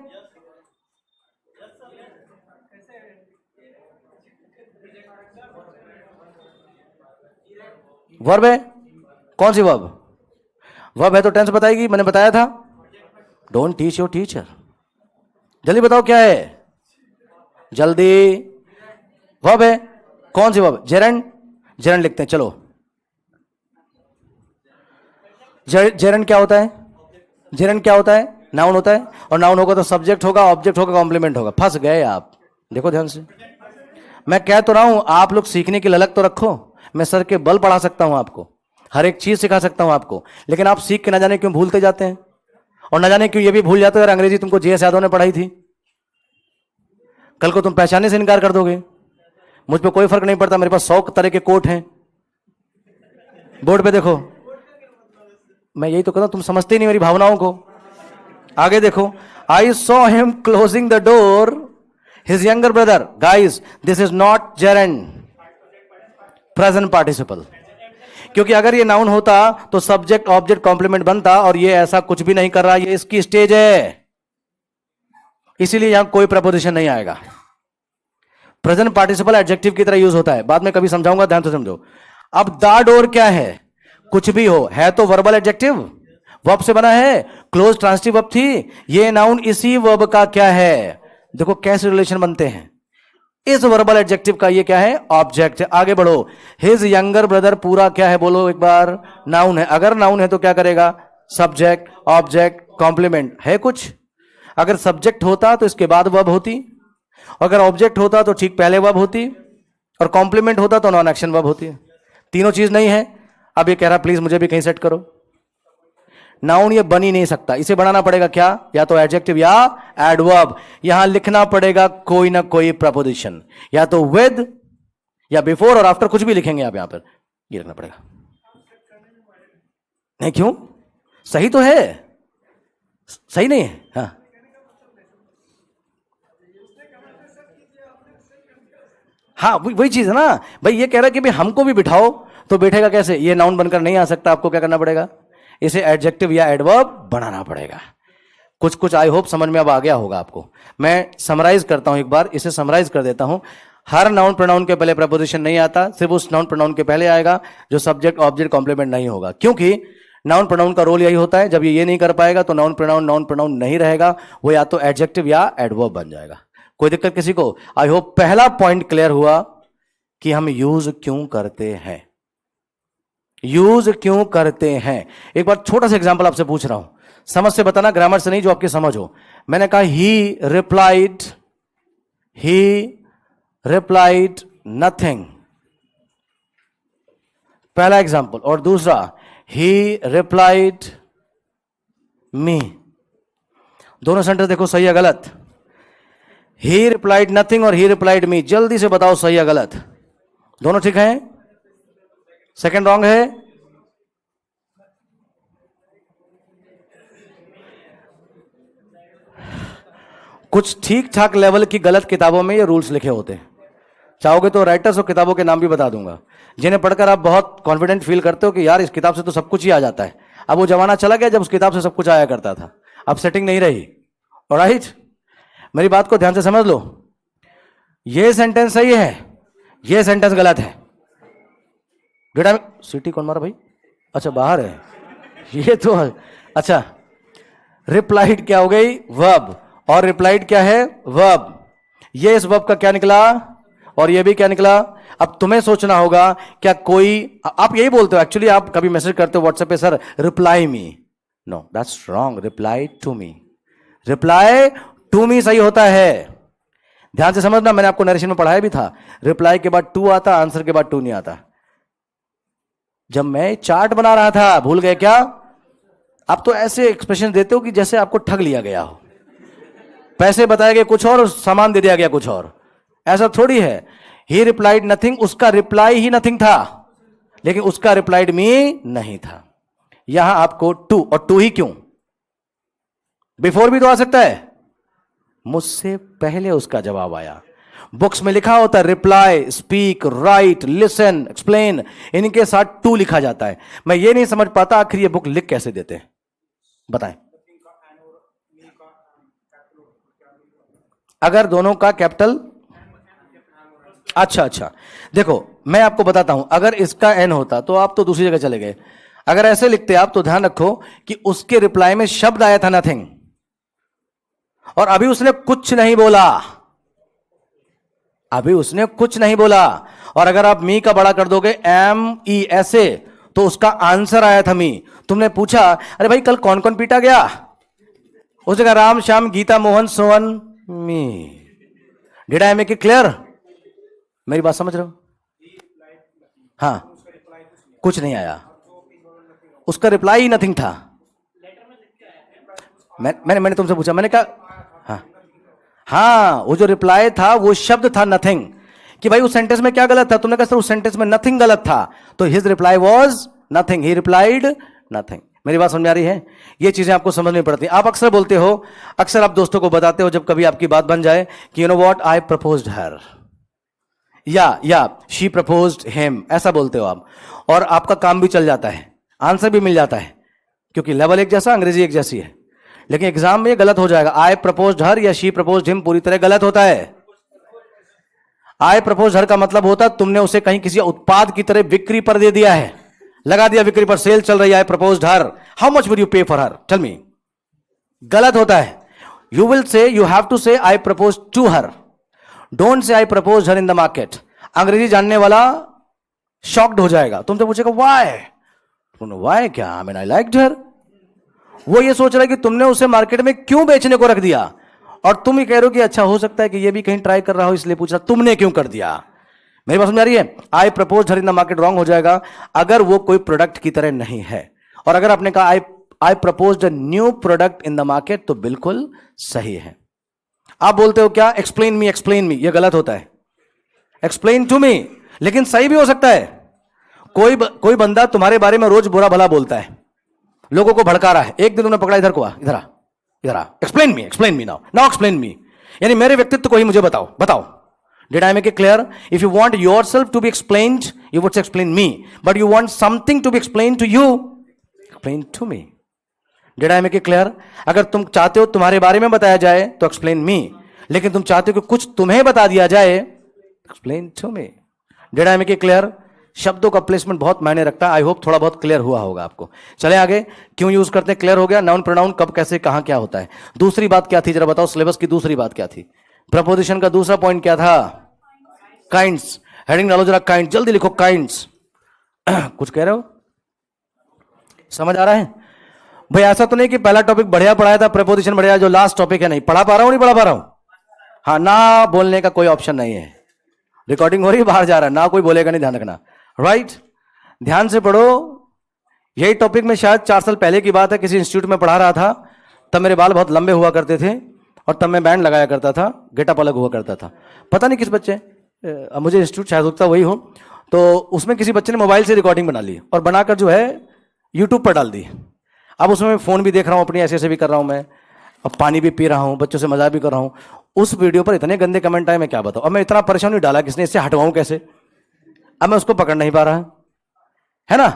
वर्ब है. कौन सी वर्ब? वर्ब है तो टेंस बताएगी, मैंने बताया था। Don't teach your teacher. जल्दी बताओ क्या है, जल्दी। वर्ब है, कौन सी वर्ब? जेरंड। जेरंड लिखते हैं, चलो। जेरंड क्या होता है? जेरंड क्या होता है? नाउन होता है, और नाउन होगा तो सब्जेक्ट होगा, ऑब्जेक्ट होगा, कॉम्प्लीमेंट होगा। फंस गए आप। देखो ध्यान से, मैं कह तो रहा हूं आप लोग सीखने की ललक तो रखो। मैं सर के बल पढ़ा सकता हूं आपको, हर एक चीज सिखा सकता हूं आपको, लेकिन आप सीख के ना जाने क्यों भूलते जाते हैं, और ना जाने क्यों ये भी भूल जाते हो यार अंग्रेजी तुमको जीएस यादव ने पढ़ाई थी। कल को तुम पहचानने से इनकार कर दोगे। मुझ पर कोई फर्क नहीं पड़ता, मेरे पास 100 तरह के कोट हैं, बोर्ड पे देखो। मैं यही तो कहता हूं, तुम समझते ही नहीं मेरी भावनाओं को। आगे देखो, I saw him closing the door his younger brother. Guys, this is not gerund, present participle. क्योंकि अगर ये नाउन होता तो सब्जेक्ट ऑब्जेक्ट कॉम्प्लीमेंट बनता, और ये ऐसा कुछ भी नहीं कर रहा, ये इसकी स्टेज है, इसीलिए यहां कोई प्रपोजिशन नहीं आएगा। प्रेजेंट पार्टिसिपल एडजेक्टिव की तरह यूज होता है, बाद में कभी समझाऊंगा, ध्यान से समझो। अब द डोर क्या है? कुछ भी हो, है तो वर्बल एडजेक्टिव, वर्ब से बना है, क्लोज ट्रांसिटिव वर्ब थी, ये नाउन इसी वर्ब का क्या है? देखो कैसे रिलेशन बनते हैं। इस वर्बल एडजेक्टिव का ये क्या है? ऑब्जेक्ट। आगे बढ़ो, हिज यंगर ब्रदर पूरा क्या है? बोलो एक बार। नाउन है। अगर नाउन है तो क्या करेगा? सब्जेक्ट, ऑब्जेक्ट, कॉम्प्लीमेंट है कुछ। अगर सब्जेक्ट होता तो इसके बाद वर्ब होती, अगर ऑब्जेक्ट होता तो ठीक पहले वर्ब होती, और कॉम्प्लीमेंट होता तो नॉन एक्शन वर्ब होती है। तीनों चीज नहीं है। अब ये कह रहा प्लीज मुझे भी कहीं सेट करो। नाउन ये बन ही नहीं सकता, इसे बनाना पड़ेगा क्या? या तो एडजेक्टिव या एडवर्ब। यहां लिखना पड़ेगा कोई ना कोई प्रपोजिशन, या तो विद या बिफोर और आफ्टर, कुछ भी लिखेंगे आप यहां पर, ये लिखना पड़ेगा। नहीं क्यों? सही तो है, सही नहीं है? हाँ, हाँ वही चीज है ना भाई। ये कह रहा है कि भाई हमको भी बिठाओ, तो बैठेगा कैसे? ये नाउन बनकर नहीं आ सकता, आपको क्या करना पड़ेगा? इसे एडजेक्टिव या एडवर्ब बनाना पड़ेगा। कुछ कुछ आई होप समझ में अब आ गया होगा आपको। मैं समराइज करता हूं, एक बार इसे समराइज कर देता हूं। हर नाउन प्रोनाउन के पहले प्रपोजिशन नहीं आता, सिर्फ उस नाउन प्रोनाउन के पहले आएगा जो सब्जेक्ट ऑब्जेक्ट कॉम्प्लीमेंट नहीं होगा। क्योंकि नाउन प्रोनाउन का रोल यही होता है, जब ये नहीं कर पाएगा तो नाउन प्रोनाउन नहीं रहेगा, वो या तो एडजेक्टिव या एडवर्ब बन जाएगा। कोई दिक्कत किसी को? आई होप पहला पॉइंट क्लियर हुआ कि हम यूज क्यों करते हैं, यूज क्यों करते हैं। एक बार छोटा सा एग्जांपल आपसे पूछ रहा हूं, समझ से बताना, ग्रामर से नहीं, जो आपकी समझ हो। मैंने कहा ही रिप्लाइड नथिंग, पहला एग्जांपल। और दूसरा, ही रिप्लाइड मी। दोनों सेंटेंस देखो सही है गलत? ही रिप्लाइड नथिंग और ही रिप्लाइड मी, जल्दी से बताओ सही है गलत? दोनों ठीक है? सेकंड रॉन्ग है? कुछ ठीक ठाक लेवल की गलत किताबों में ये रूल्स लिखे होते हैं। चाहोगे तो राइटर्स और किताबों के नाम भी बता दूंगा, जिन्हें पढ़कर आप बहुत कॉन्फिडेंट फील करते हो कि यार इस किताब से तो सब कुछ ही आ जाता है। अब वो जमाना चला गया जब उस किताब से सब कुछ आया करता था, अब सेटिंग नहीं रही। ऑलराइट, मेरी बात को ध्यान से समझ लो। ये सेंटेंस सही है, ये सेंटेंस गलत है। बेटा सीटी कौन मारा भाई? अच्छा बाहर है ये तो है। अच्छा, रिप्लाइड क्या हो गई? वर्ब। और रिप्लाइड क्या है? वर्ब। ये इस वर्ब का क्या निकला, और ये भी क्या निकला? अब तुम्हें सोचना होगा, क्या कोई, आप यही बोलते हो एक्चुअली, आप कभी मैसेज करते हो व्हाट्सएप पे, sir reply me. No, that's wrong, reply to me. Reply to me सही होता है। ध्यान से समझना, मैंने आपको नरेशन में पढ़ाया भी था, रिप्लाई के बाद टू आता, आंसर के बाद टू नहीं आता। जब मैं चार्ट बना रहा था, भूल गए क्या? आप तो ऐसे एक्सप्रेशन देते हो कि जैसे आपको ठग लिया गया हो, पैसे बताए गए कुछ और, सामान दे दिया गया कुछ और। ऐसा थोड़ी है। ही रिप्लाइड नथिंग, उसका रिप्लाई ही नथिंग था, लेकिन उसका रिप्लाइड मी नहीं था। यहां आपको टू, और टू ही क्यों? बिफोर भी तो आ सकता है, मुझसे पहले उसका जवाब आया। बुक्स में लिखा होता है reply, speak, right, listen, explain, इनके साथ टू लिखा जाता है। मैं ये नहीं समझ पाता आखिर ये बुक लिख कैसे देते हैं, बताएं। अगर दोनों का कैपिटल, अच्छा, देखो मैं आपको बताता हूं, अगर इसका एन होता तो आप तो दूसरी जगह चले गए। अगर ऐसे लिखते आप तो ध्यान रखो कि उसके रिप्लाई में शब्द आया था नथिंग, और अभी उसने कुछ नहीं बोला, अभी उसने कुछ नहीं बोला। और अगर आप मी का बड़ा कर दोगे ME ऐसे, तो उसका आंसर आया था मी। तुमने पूछा अरे भाई कल कौन कौन पीटा गया, उस जगह Ram Shyam Gita Mohan Sohan me. Did I make it clear? मेरी बात समझ रहे हो? हाँ, कुछ नहीं आया, उसका रिप्लाई ही नथिंग था। मैंने तुमसे पूछा, मैंने कहा हाँ हाँ, वो जो रिप्लाई था वो शब्द था नथिंग, कि भाई उस सेंटेंस में क्या गलत था। तुमने कहा सर उस सेंटेंस में नथिंग गलत था, तो his reply was nothing, he replied nothing. मेरी बात समझ आ रही है? ये चीजें आपको समझ में पड़ती हैं। आप अक्सर बोलते हो, अक्सर आप दोस्तों को बताते हो जब कभी आपकी बात बन जाए कि you know what, I proposed her, या शी प्रपोज्ड हिम, ऐसा बोलते हो आप, और आपका काम भी चल जाता है, आंसर भी मिल जाता है, क्योंकि लेवल एक जैसा, अंग्रेजी एक जैसी है। लेकिन एग्जाम में गलत हो जाएगा। आई प्रपोज्ड हर या शी प्रपोज्ड हिम पूरी तरह गलत होता है। आई प्रपोज हर का मतलब होता है तुमने उसे कहीं किसी उत्पाद की तरह बिक्री पर दे दिया है, लगा दिया बिक्री पर, सेल चल रही है, I proposed her, how much will you pay for her, tell me. गलत होता है। You will say, you have to say I propose to her, don't say I propose her in the market. अंग्रेजी जानने वाला shocked हो जाएगा, तुमसे पूछेगा व्हाई, व्हाई क्या, आई मीन आई लाइक्ड हर। वो ये सोच रहा है कि तुमने उसे मार्केट में क्यों बेचने को रख दिया, और तुम ही कह रहे हो कि अच्छा हो सकता है कि ये भी कहीं ट्राई कर रहा हो इसलिए पूछ रहा, तुमने क्यों कर दिया। मेरी बात समझ आ रही है? आई propose her in the market wrong हो जाएगा अगर वो कोई प्रोडक्ट की तरह नहीं है। और अगर आपने कहा I propose a new product in the market, तो बिल्कुल सही है। आप बोलते हो क्या, एक्सप्लेन मी, ये गलत होता है। एक्सप्लेन टू मी, लेकिन सही भी हो सकता है। कोई बंदा तुम्हारे बारे में रोज बुरा भला बोलता है, लोगों को भड़का रहा है, एक दिन उन्हें पकड़ा, इधर को आ, इधर आ, explain me now explain me, यानी मेरे व्यक्तित्व को ही मुझे बताओ। Did I make it clear? If you want yourself to be explained, you would say explain me, but you want something to be explain to you, explain to me. Did I make it clear? अगर तुम चाहते हो तुम्हारे बारे में बताया जाए तो एक्सप्लेन मी, लेकिन तुम चाहते हो कि कुछ तुम्हें बता दिया जाए, explain to me. Did I make it clear? शब्दों का प्लेसमेंट बहुत मायने रखता है। आई होप थोड़ा बहुत क्लियर हुआ होगा आपको। चले आगे, क्यों यूज करते हैं क्लियर हो गया। नाउन प्रोनाउन कब कैसे कहां क्या होता है। दूसरी बात क्या थी जरा बताओ, सिलेबस की दूसरी बात क्या थी? प्रपोजिशन का दूसरा पॉइंट क्या था? काइंड्स। हेडिंग डालो जरा, काइंड, जल्दी लिखो काइंड्स। कुछ कह रहे हो, समझ आ रहा है भाई? ऐसा तो नहीं कि पहला टॉपिक बढ़िया पढ़ाया था, प्रपोजिशन बढ़िया, जो लास्ट टॉपिक है नहीं पढ़ा पा रहा हूं, नहीं पढ़ा पा रहा हूं। हाँ, ना बोलने का कोई ऑप्शन नहीं है, रिकॉर्डिंग हो रही, बाहर जा रहा है, ना कोई बोलेगा, नहीं, ध्यान रखना, राइट? ध्यान से पढ़ो। यही टॉपिक में शायद 4 साल पहले की बात है, किसी इंस्टीट्यूट में पढ़ा रहा था, तब मेरे बाल बहुत लंबे हुआ करते थे और तब मैं बैंड लगाया करता था, गेटअप अलग हुआ करता था। पता नहीं किस बच्चे, मुझे इंस्टीट्यूट शायद होता वही हो, तो उसमें किसी बच्चे ने मोबाइल से रिकॉर्डिंग बना ली और बनाकर जो है यूट्यूब पर डाल दी। अब उसमें मैं फ़ोन भी देख रहा हूँ अपनी, ऐसे भी कर रहा हूँ मैं, अब पानी भी पी रहा हूँ, बच्चों से मजाक भी कर रहा हूँ। उस वीडियो पर इतने गंदे कमेंट आए, मैं क्या बताऊँ। अब मैं इतना परेशान नहीं डाला किसने, इससे हटवाऊं कैसे, अब मैं उसको पकड़ नहीं पा रहा, है ना?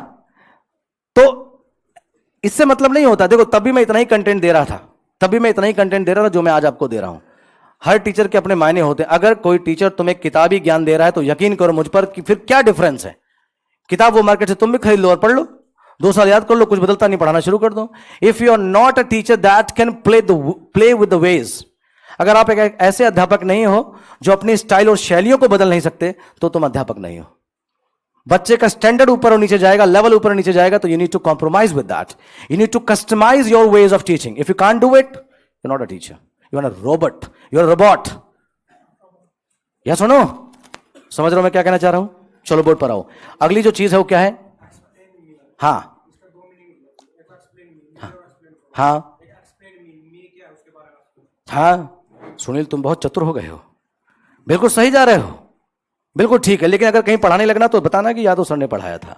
तो इससे मतलब नहीं होता। देखो, तब भी मैं इतना ही कंटेंट दे रहा था, जो मैं आज आपको दे रहा हूं। हर टीचर के अपने मायने होते हैं। अगर कोई टीचर तुम्हें किताबी ज्ञान दे रहा है तो यकीन करो मुझ पर कि फिर क्या डिफरेंस है। किताब वो मार्केट से तुम भी खरीद लो और पढ़ लो, 2 साल याद कर लो, कुछ बदलता नहीं, पढ़ाना शुरू कर दो। If you are not a teacher that can play with the ways, अगर आप एक ऐसे अध्यापक नहीं हो जो अपनी स्टाइल और शैलियों को बदल नहीं सकते, तो तुम अध्यापक नहीं हो। बच्चे का स्टैंडर्ड ऊपर और नीचे जाएगा, लेवल ऊपर और नीचे जाएगा, तो you need to compromise with that, you need to customize your ways of teaching. If you can't do it, you not a teacher, you are a robot, you are a robot. या सुनो, समझ रहे हो मैं क्या कहना चाह रहा हूं? चलो बोर्ड पर आओ। अगली जो चीज है वो क्या है? हाँ हाँ हाँ, सुनील तुम बहुत चतुर हो गए हो, बिल्कुल सही जा रहे हो, बिल्कुल ठीक है। लेकिन अगर कहीं पढ़ाने लगना तो बताना कि यादव सर ने पढ़ाया था।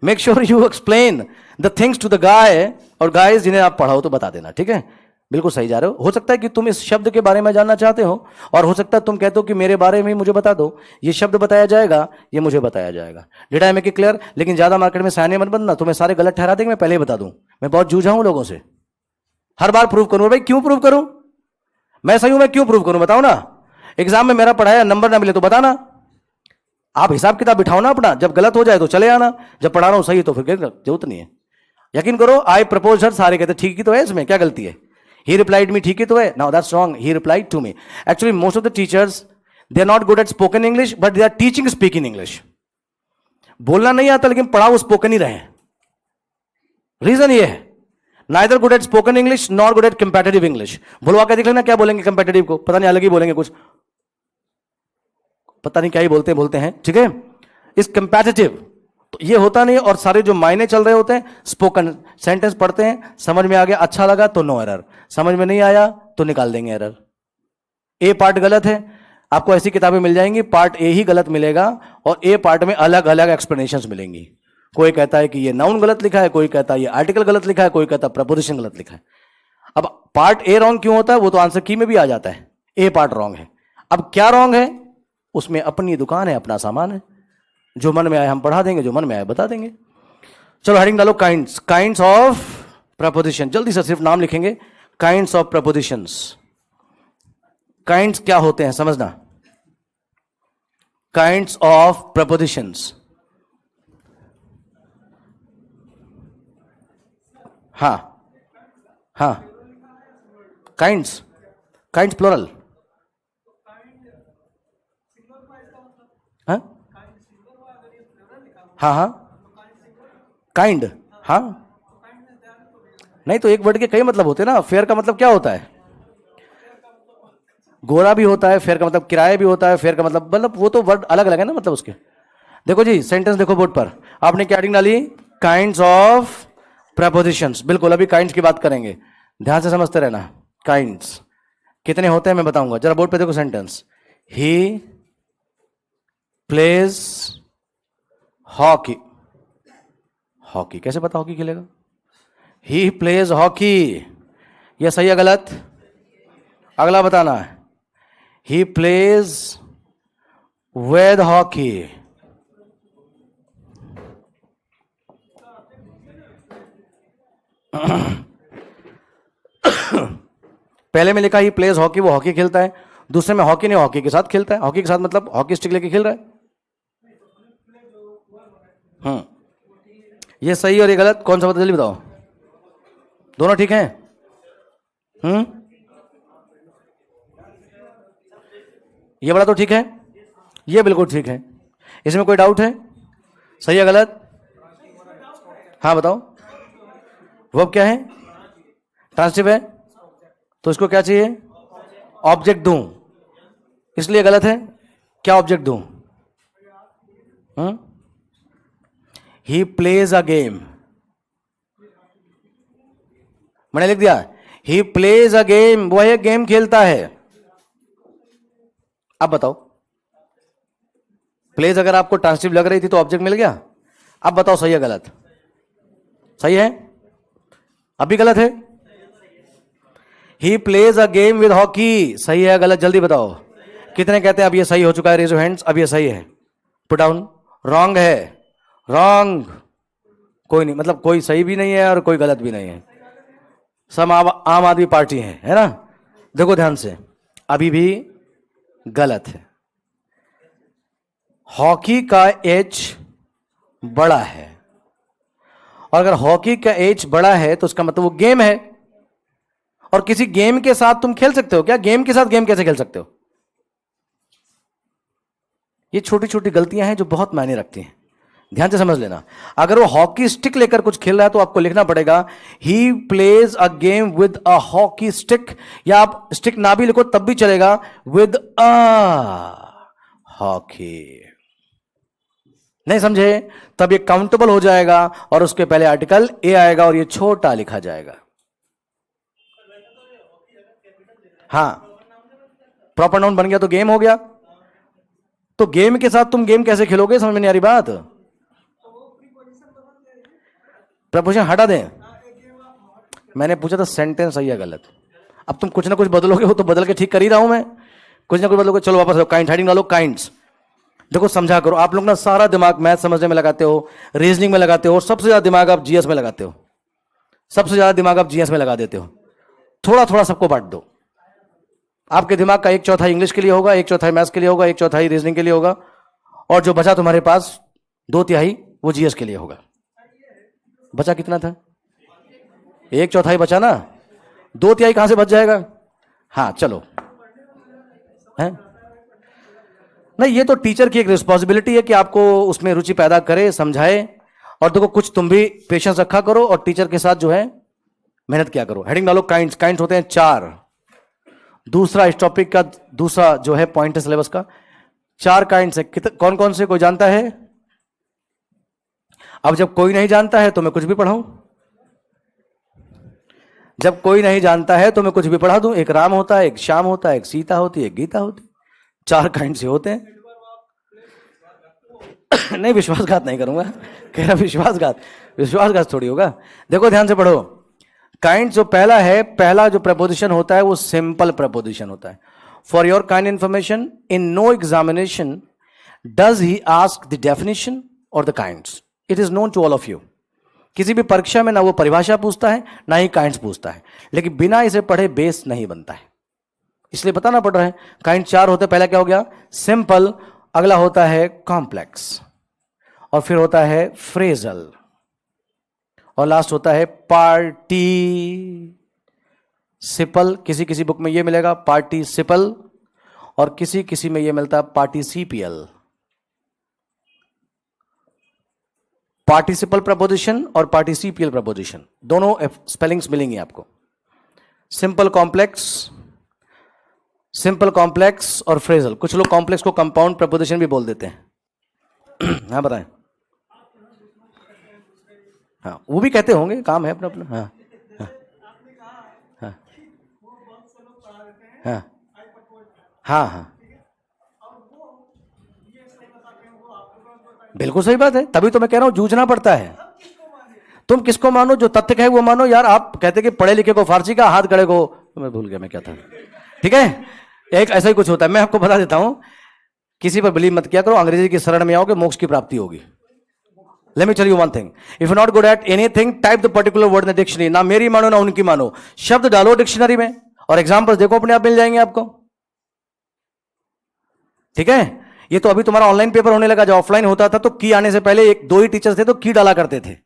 Make sure you explain the things to the guy और गाइस जिन्हें आप पढ़ाओ तो बता देना, ठीक है? बिल्कुल सही जा रहे हो सकता है कि तुम इस शब्द के बारे में जानना चाहते हो, और हो सकता है तुम कहते हो कि मेरे बारे में मुझे बता दो, ये शब्द बताया जाएगा, ये मुझे बताया जाएगा। Did I make it clear? लेकिन ज्यादा मार्केट में सयाने मत बनना, तुम्हें सारे गलत ठहरा देंगे, मैं पहले ही बता दूं। मैं बहुत जूझा हूं लोगों से, हर बार प्रूव करूं। भाई क्यों प्रूव करूं? मैं सही हूं, मैं क्यों प्रूव करूं? बताओ ना। एग्जाम में मेरा पढ़ाया नंबर ना मिले तो बताना। आप हिसाब किताब बिठाओ ना अपना, जब गलत हो जाए तो चले आना, जब पढ़ा रहा हूं सही तो फिर जरूरत नहीं है। यकीन करो, आई प्रपोज हर, सारे कहते ठीक ही तो है, इसमें क्या गलती है? ही रिप्लाइड मी, ठीक ही तो है, now that's wrong, he replied to me. Actually most of the teachers they are not good at spoken English, but they are teaching speaking English. बोलना नहीं आता लेकिन पढ़ा वो स्पोकन ही रहे। रीजन ये है, neither good at spoken English not good eight competitive English. बुलवा के देख लेना क्या बोलेंगे कंपेटिटिव को, पता नहीं अलग ही बोलेंगे कुछ, पता नहीं क्या ही बोलते हैं, ठीक है। इस कंपेटिटिव तो ये होता नहीं, और सारे जो मायने चल रहे होते हैं, स्पोकन सेंटेंस पढ़ते हैं, समझ में आ गया अच्छा लगा तो नो एरर, समझ में नहीं आया तो निकाल देंगे एरर। ए पार्ट गलत है, आपको ऐसी किताबें मिल जाएंगी पार्ट ए ही गलत मिलेगा और ए पार्ट में अलग अलग एक्सप्लेनेशंस मिलेंगी। कोई कहता है कि ये नाउन गलत लिखा है, कोई कहता है ये आर्टिकल गलत लिखा है, कोई कहता है प्रपोजिशन गलत लिखा है। अब पार्ट ए रॉन्ग क्यों होता है वो तो आंसर की में भी आ जाता है, ए पार्ट रॉन्ग है। अब क्या रॉन्ग है, उसमें अपनी दुकान है, अपना सामान है, जो मन में आए हम पढ़ा देंगे, जो मन में आए बता देंगे। चलो हेडिंग डालो, काइंड्स, काइंड्स ऑफ प्रपोजिशन, जल्दी से सिर्फ नाम लिखेंगे, काइंड्स ऑफ प्रपोजिशंस। काइंड्स क्या होते हैं समझना, काइंड्स ऑफ प्रपोजिशंस। हाँ हाँ, काइंड्स, काइंड्स प्लूरल, हाँ हाँ हाँ, काइंड, हाँ नहीं तो एक वर्ड के कई मतलब होते हैं ना। फेयर का मतलब क्या होता है, गोरा भी होता है, फेयर का मतलब किराया भी होता है, फेयर का मतलब वो तो वर्ड अलग अलग है ना मतलब उसके। देखो जी सेंटेंस देखो बोर्ड पर, आपने क्या हेडिंग डाली, काइंड्स ऑफ प्रपोजिशंस। बिल्कुल अभी काइंड्स की बात करेंगे, ध्यान से समझते रहना। काइंड्स कितने होते हैं मैं बताऊंगा, जरा बोर्ड पे देखो sentence, he plays hockey. Hockey कैसे पता हॉकी खेलेगा, ही प्लेज हॉकी, यह सही है गलत, अगला बताना है, ही प्लेज विद हॉकी। पहले में लिखा ही प्लेज हॉकी, वो हॉकी खेलता है, दूसरे में हॉकी नहीं, हॉकी के साथ खेलता है। हॉकी के साथ मतलब हॉकी स्टिक लेके खेल रहा है। ये सही और ये गलत, कौन सा बता जल्दी बताओ, दोनों ठीक हैं? ये बड़ा तो ठीक है, ये बिल्कुल ठीक है, इसमें कोई डाउट है, सही है गलत? हाँ बताओ, वर्ब क्या है, ट्रांसिटिव है, तो इसको क्या चाहिए, ऑब्जेक्ट दूं, इसलिए गलत है। क्या ऑब्जेक्ट दूं, ही प्लेज अ गेम, मैंने लिख दिया ही प्लेज अ गेम, वो एक गेम खेलता है। अब बताओ, प्लेज अगर आपको ट्रांसिटिव लग रही थी तो ऑब्जेक्ट मिल गया। अब बताओ सही है गलत, सही है, अभी गलत है। He plays a game with hockey, सही है गलत जल्दी बताओ, कितने कहते हैं अब ये सही हो चुका है, रेज योर हैंड्स, अब ये सही है, पुट डाउन। रॉन्ग है, रॉन्ग, कोई नहीं, मतलब कोई सही भी नहीं है और कोई गलत भी नहीं है, सब आम आदमी पार्टी है ना। देखो ध्यान से, अभी भी गलत है। हॉकी का एच बड़ा है, और अगर हॉकी का एच बड़ा है तो उसका मतलब वो गेम है, और किसी गेम के साथ तुम खेल सकते हो क्या, गेम के साथ गेम कैसे खेल सकते हो? ये छोटी छोटी गलतियां हैं जो बहुत मायने रखती हैं, ध्यान से समझ लेना। अगर वो हॉकी स्टिक लेकर कुछ खेल रहा है तो आपको लिखना पड़ेगा he plays a game with a hockey stick, या आप स्टिक ना भी लिखो तब भी चलेगा, विद अ हॉकी। नहीं समझे, तब ये काउंटेबल हो जाएगा और उसके पहले आर्टिकल ए आएगा और ये छोटा लिखा जाएगा। हाँ, प्रॉपर नाउन बन गया तो गेम हो गया, तो गेम के साथ तुम गेम कैसे खेलोगे, समझ में नहीं आ रही बात। प्रपोजिशन हटा दें, मैंने पूछा था सेंटेंस सही है गलत, अब तुम कुछ ना कुछ बदलोगे, वो तो बदल के ठीक कर ही रहा हूं मैं, कुछ ना कुछ बदलोगे। चलो वापस आओ, काइंड हेडिंग डालो, काइंड्स। देखो समझा करो, आप लोग ना सारा दिमाग मैथ समझने में लगाते हो, रीजनिंग में लगाते हो, और सबसे ज्यादा दिमाग आप जीएस में लगाते हो, सबसे ज्यादा दिमाग आप जीएस में लगा देते हो। थोड़ा थोड़ा सबको बांट दो, आपके दिमाग का एक चौथाई इंग्लिश के लिए होगा, एक चौथाई मैथ्स के लिए होगा, एक चौथाई रीजनिंग के लिए होगा, और जो बचा तुम्हारे पास 2/3 वो जीएस के लिए होगा। बचा कितना था? 1/4 बचा ना, 2/3 कहां से बच जाएगा? हाँ चलो, है नहीं, ये तो टीचर की एक रिस्पॉन्सिबिलिटी है कि आपको उसमें रुचि पैदा करे, समझाए। और देखो कुछ तुम भी पेशेंस रखा करो और टीचर के साथ जो है मेहनत किया करो। हेडिंग डालो काइंड्स। काइंड्स होते हैं 4। दूसरा इस टॉपिक का दूसरा जो है पॉइंट है सिलेबस का, 4 काइंड्स है। कौन कौन से कोई जानता है? अब जब कोई नहीं जानता है तो मैं कुछ भी पढ़ाऊं, जब कोई नहीं जानता है तो मैं कुछ भी पढ़ा दूं। एक राम होता है, एक श्याम होता है, एक सीता होती है, एक गीता होती है। 4 काइंड से होते हैं। नहीं, विश्वासघात नहीं करूंगा, कह रहा विश्वासघात, विश्वासघात थोड़ी होगा। देखो ध्यान से पढ़ो। काइंड जो पहला है, पहला जो प्रपोजिशन होता है वो सिंपल प्रपोजिशन होता है। For your kind information, in no examination does he ask the definition और the kinds, it is known to all of you. किसी भी परीक्षा में ना वो परिभाषा पूछता है ना ही काइंड्स पूछता है, लेकिन बिना इसे पढ़े बेस नहीं बनता है, इसलिए बताना पड़ रहा है। काइंड 4 होते, पहला क्या हो गया? सिंपल, अगला होता है कॉम्प्लेक्स, और फिर होता है फ्रेजल, और लास्ट होता है पार्टिसिपल। किसी किसी बुक में ये मिलेगा पार्टिसिपल, और किसी किसी में ये मिलता है पार्टिसिपियल। पार्टिसिपल प्रपोजिशन और पार्टिसिपियल प्रपोजिशन दोनों स्पेलिंग्स मिलेंगी आपको। सिंपल कॉम्प्लेक्स और फ्रेजल। कुछ लोग कॉम्प्लेक्स को कंपाउंड प्रपोजिशन भी बोल देते हैं। हाँ बताएं। हाँ वो भी कहते होंगे, काम है अपना अपना। हाँ हाँ हाँ हाँ हाँ, बिल्कुल सही बात है, तभी तो मैं कह रहा हूं जूझना पड़ता है। तुम किसको मानो? जो तथ्य कहे वो मानो यार। आप कहते कि पढ़े लिखे को फारसी का, हाथ गड़े को, मैं भूल गया मैं क्या था। ठीक है, एक ऐसा ही कुछ होता है। मैं आपको बता देता हूं, किसी पर बिलीव मत किया करो। अंग्रेजी की शरण में आओगे, मोक्ष की प्राप्ति होगी। Let me tell you one thing. If you're not good at anything, type the particular word in the dictionary. ना मेरी मानो ना उनकी मानो, शब्द डालो डिक्शनरी में और एग्जाम्पल्स देखो, अपने आप मिल जाएंगे आपको। ठीक है, ये तो अभी तुम्हारा ऑनलाइन पेपर होने लगा। जो ऑफलाइन होता था तो की आने से पहले 1-2 ही टीचर्स थे तो की डाला करते थे,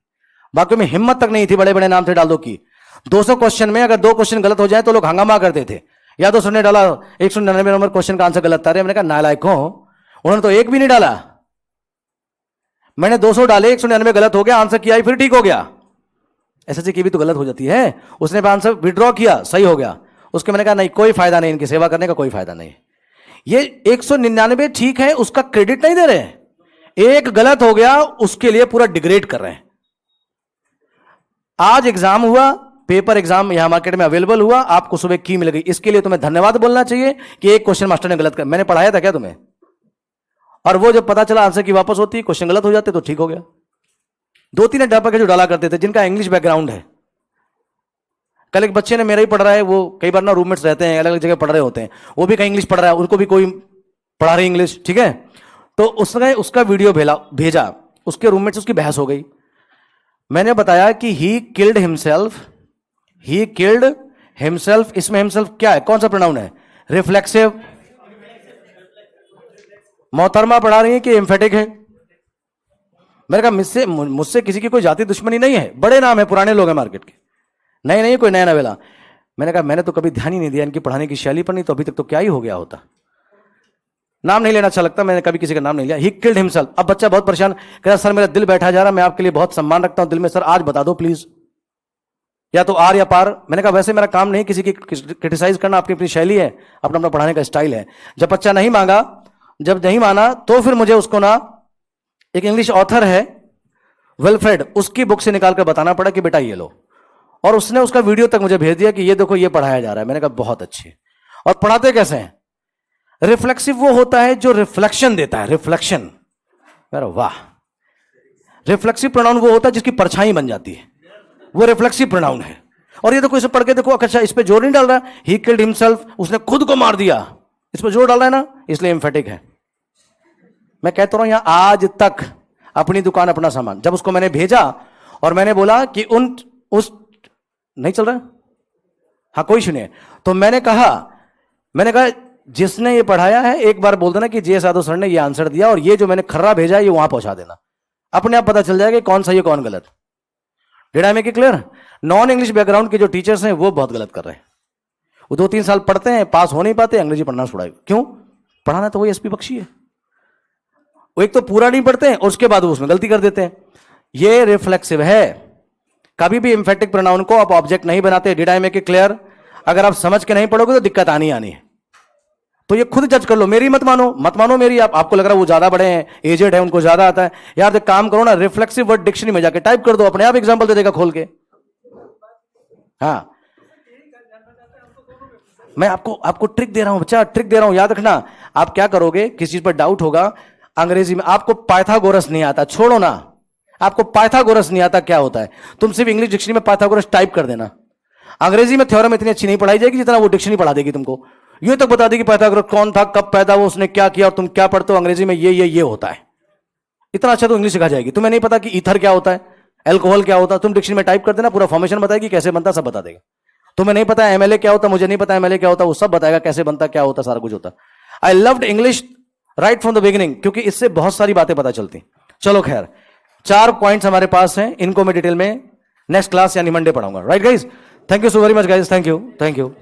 बाकी में हिम्मत तक नहीं थी, बड़े बड़े नाम थे डाल दो की। 200 क्वेश्चन में अगर 2 क्वेश्चन गलत हो जाए तो लोग हंगामा करते थे, या तो उसने डाला 199 नंबर क्वेश्चन का आंसर गलत था। मैंने कहा नालायक हो, उन्होंने तो एक भी नहीं डाला। मैंने 200 डाले, 199 गलत हो गया, आंसर किया ही फिर ठीक हो गया। एसएससी की भी तो गलत हो जाती है। उसने आंसर विड्रॉ किया, सही हो गया। उसके मैंने कहा नहीं, कोई फायदा नहीं, इनकी सेवा करने का कोई फायदा नहीं। ये 199 ठीक है, उसका क्रेडिट नहीं दे रहे। एक गलत हो गया उसके लिए पूरा डिग्रेड कर रहे हैं। आज एग्जाम हुआ, पेपर एग्जाम यहां मार्केट में अवेलेबल हुआ, आपको सुबह की मिल गई, इसके लिए तुम्हें धन्यवाद बोलना चाहिए कि एक क्वेश्चन मास्टर ने गलत कर। मैंने पढ़ाया था क्या तुम्हें? और वो जब पता चला आंसर की वापस होती, क्वेश्चन गलत हो जाते तो ठीक हो गया। 2-3 अध्यापक जो डाला करते थे जिनका इंग्लिश बैकग्राउंड है। कल एक बच्चे ने, मेरा ही पढ़ रहा है, वो कई बार ना रूममेट्स रहते हैं, अलग अलग जगह पढ़ रहे होते हैं, वो भी कहीं इंग्लिश पढ़ रहा है, उनको भी कोई पढ़ा रही इंग्लिश। ठीक है, तो उसने उसका वीडियो भेजा, उसके रूममेट से उसकी बहस हो गई। मैंने बताया कि ही किल्ड हिमसेल्फ। इसमें हिमसेल्फ क्या है, कौन सा प्रोनाउन है? रिफ्लेक्सिव। मोहतरमा पढ़ा रही है कि एम्फेटिक है? मैंने कहा मुझसे किसी की कोई जाति दुश्मनी नहीं है, बड़े नाम है, पुराने लोग हैं मार्केट के, नहीं कोई नया नवेला। मैंने कहा मैंने तो कभी ध्यान ही नहीं दिया इनकी पढ़ाने की शैली पर, नहीं तो अभी तक तो क्या ही हो गया होता। नाम नहीं लेना अच्छा लगता, मैंने कभी किसी का नाम नहीं लिया। He killed himself. अब बच्चा बहुत परेशान, कह रहा सर मेरा दिल बैठा जा रहा, मैं आपके लिए बहुत सम्मान रखता हूं दिल में, सर आज बता दो प्लीज, या तो आर या पार। मैंने कहा वैसे मेरा काम नहीं किसी की क्रिटिसाइज करना, अपनी अपनी शैली है, अपना अपना पढ़ाने का स्टाइल है। जब बच्चा नहीं मांगा, जब नहीं माना, तो फिर मुझे उसको ना, एक इंग्लिश ऑथर है विल्फ्रेड, उसकी बुक से निकाल कर बताना पड़ा कि बेटा ये लो, और उसने उसका वीडियो तक मुझे भेज दिया कि ये देखो ये पढ़ाया जा रहा है। मैंने कहा बहुत अच्छे। और पढ़ाते कैसे हैं? रिफ्लेक्सिव वो होता है जो रिफ्लेक्शन देता है, रिफ्लेक्शन। वाह, रिफ्लेक्सिव प्रोनाउन वो होता है जिसकी परछाई बन जाती है, वो रिफ्लेक्सिव प्रोनाउन है। और ये देखो इसे पढ़ के देखो, अच्छा इस पे जोर नहीं डाल रहा, ही किल्ड हिमसेल्फ, उसने खुद को मार दिया, इस पर जोर डाल रहा है ना, इसलिए एम्फेटिक है। मैं कहता रहा हूं यहां आज तक अपनी दुकान अपना सामान। जब उसको मैंने भेजा और मैंने बोला कि उस नहीं चल रहा, हाँ कोई सुनिए, तो मैंने कहा जिसने ये पढ़ाया है एक बार बोल देना कि जे साधु सर ने ये आंसर दिया और ये जो मैंने खर्रा भेजा है ये वहां पहुंचा देना, अपने आप पता चल जाएगा कि कौन सही है कौन गलत। Did I make it clear? Non English background के जो टीचर्स हैं वो बहुत गलत कर रहे हैं। वो 2-3 साल पढ़ते हैं, पास हो नहीं पाते, अंग्रेजी पढ़ना छुड़ाए। क्यों? पढ़ाना तो वही एसपी बख्शी है। वो एक तो पूरा नहीं पढ़ते हैं और उसके बाद वो उसमें गलती कर देते हैं। ये रिफ्लेक्सिव है। कभी भी एम्फेटिक प्रोनाउन को आप ऑब्जेक्ट नहीं बनाते। Did I make it clear? अगर आप समझ के नहीं पढ़ोगे तो दिक्कत आनी है। तो ये खुद जज कर लो, मेरी मत मानो मेरी। आपको लग रहा है वो ज्यादा बड़े हैं, एजेड है, उनको ज्यादा आता है। यार एक काम करो ना, रिफ्लेक्सिव वर्ड डिक्शनरी में जाके टाइप कर दो, अपने आप एग्जांपल दे देगा खोल के। हाँ, मैं आपको ट्रिक दे रहा हूं बच्चा, ट्रिक दे रहा हूं, याद रखना। आप क्या करोगे, किसी चीज पर डाउट होगा, अंग्रेजी में आपको पाइथागोरस नहीं आता, छोड़ो ना, आपको पाइथागोरस नहीं आता क्या होता है, तुम सिर्फ इंग्लिश डिक्शनरी में पाइथागोरस टाइप कर देना। अंग्रेजी में थ्योरम इतनी अच्छी नहीं पढ़ाई जाएगी जितना वो डिक्शनरी पढ़ा देगी तुमको। ये तक बता देगी पाइथागोरस कौन था, कब पैदा हुआ, उसने क्या किया, और तुम क्या पढ़ते हो अंग्रेजी में, ये होता है। इतना अच्छा तो इंग्लिश सिखा जाएगी। तुम्हें नहीं पता कि ईथर क्या होता है, एल्कोहल क्या होता है, तुम डिक्शनरी में टाइप कर देना, पूरा फॉर्मेशन बताएगी, कैसे बनता सब बता देगा। तुम्हें नहीं पता एमएलए क्या होता, मुझे नहीं पता एमएलए क्या होता, वो सब बताएगा, कैसे बनता, क्या होता, सारा कुछ होता। I loved English right from the beginning, क्योंकि इससे बहुत सारी बातें पता चलती। चलो खैर, 4 पॉइंट्स हमारे पास हैं, इनको मैं डिटेल में नेक्स्ट क्लास यानी मंडे पढ़ाऊंगा। Right guys, thank you so very much guys, thank you.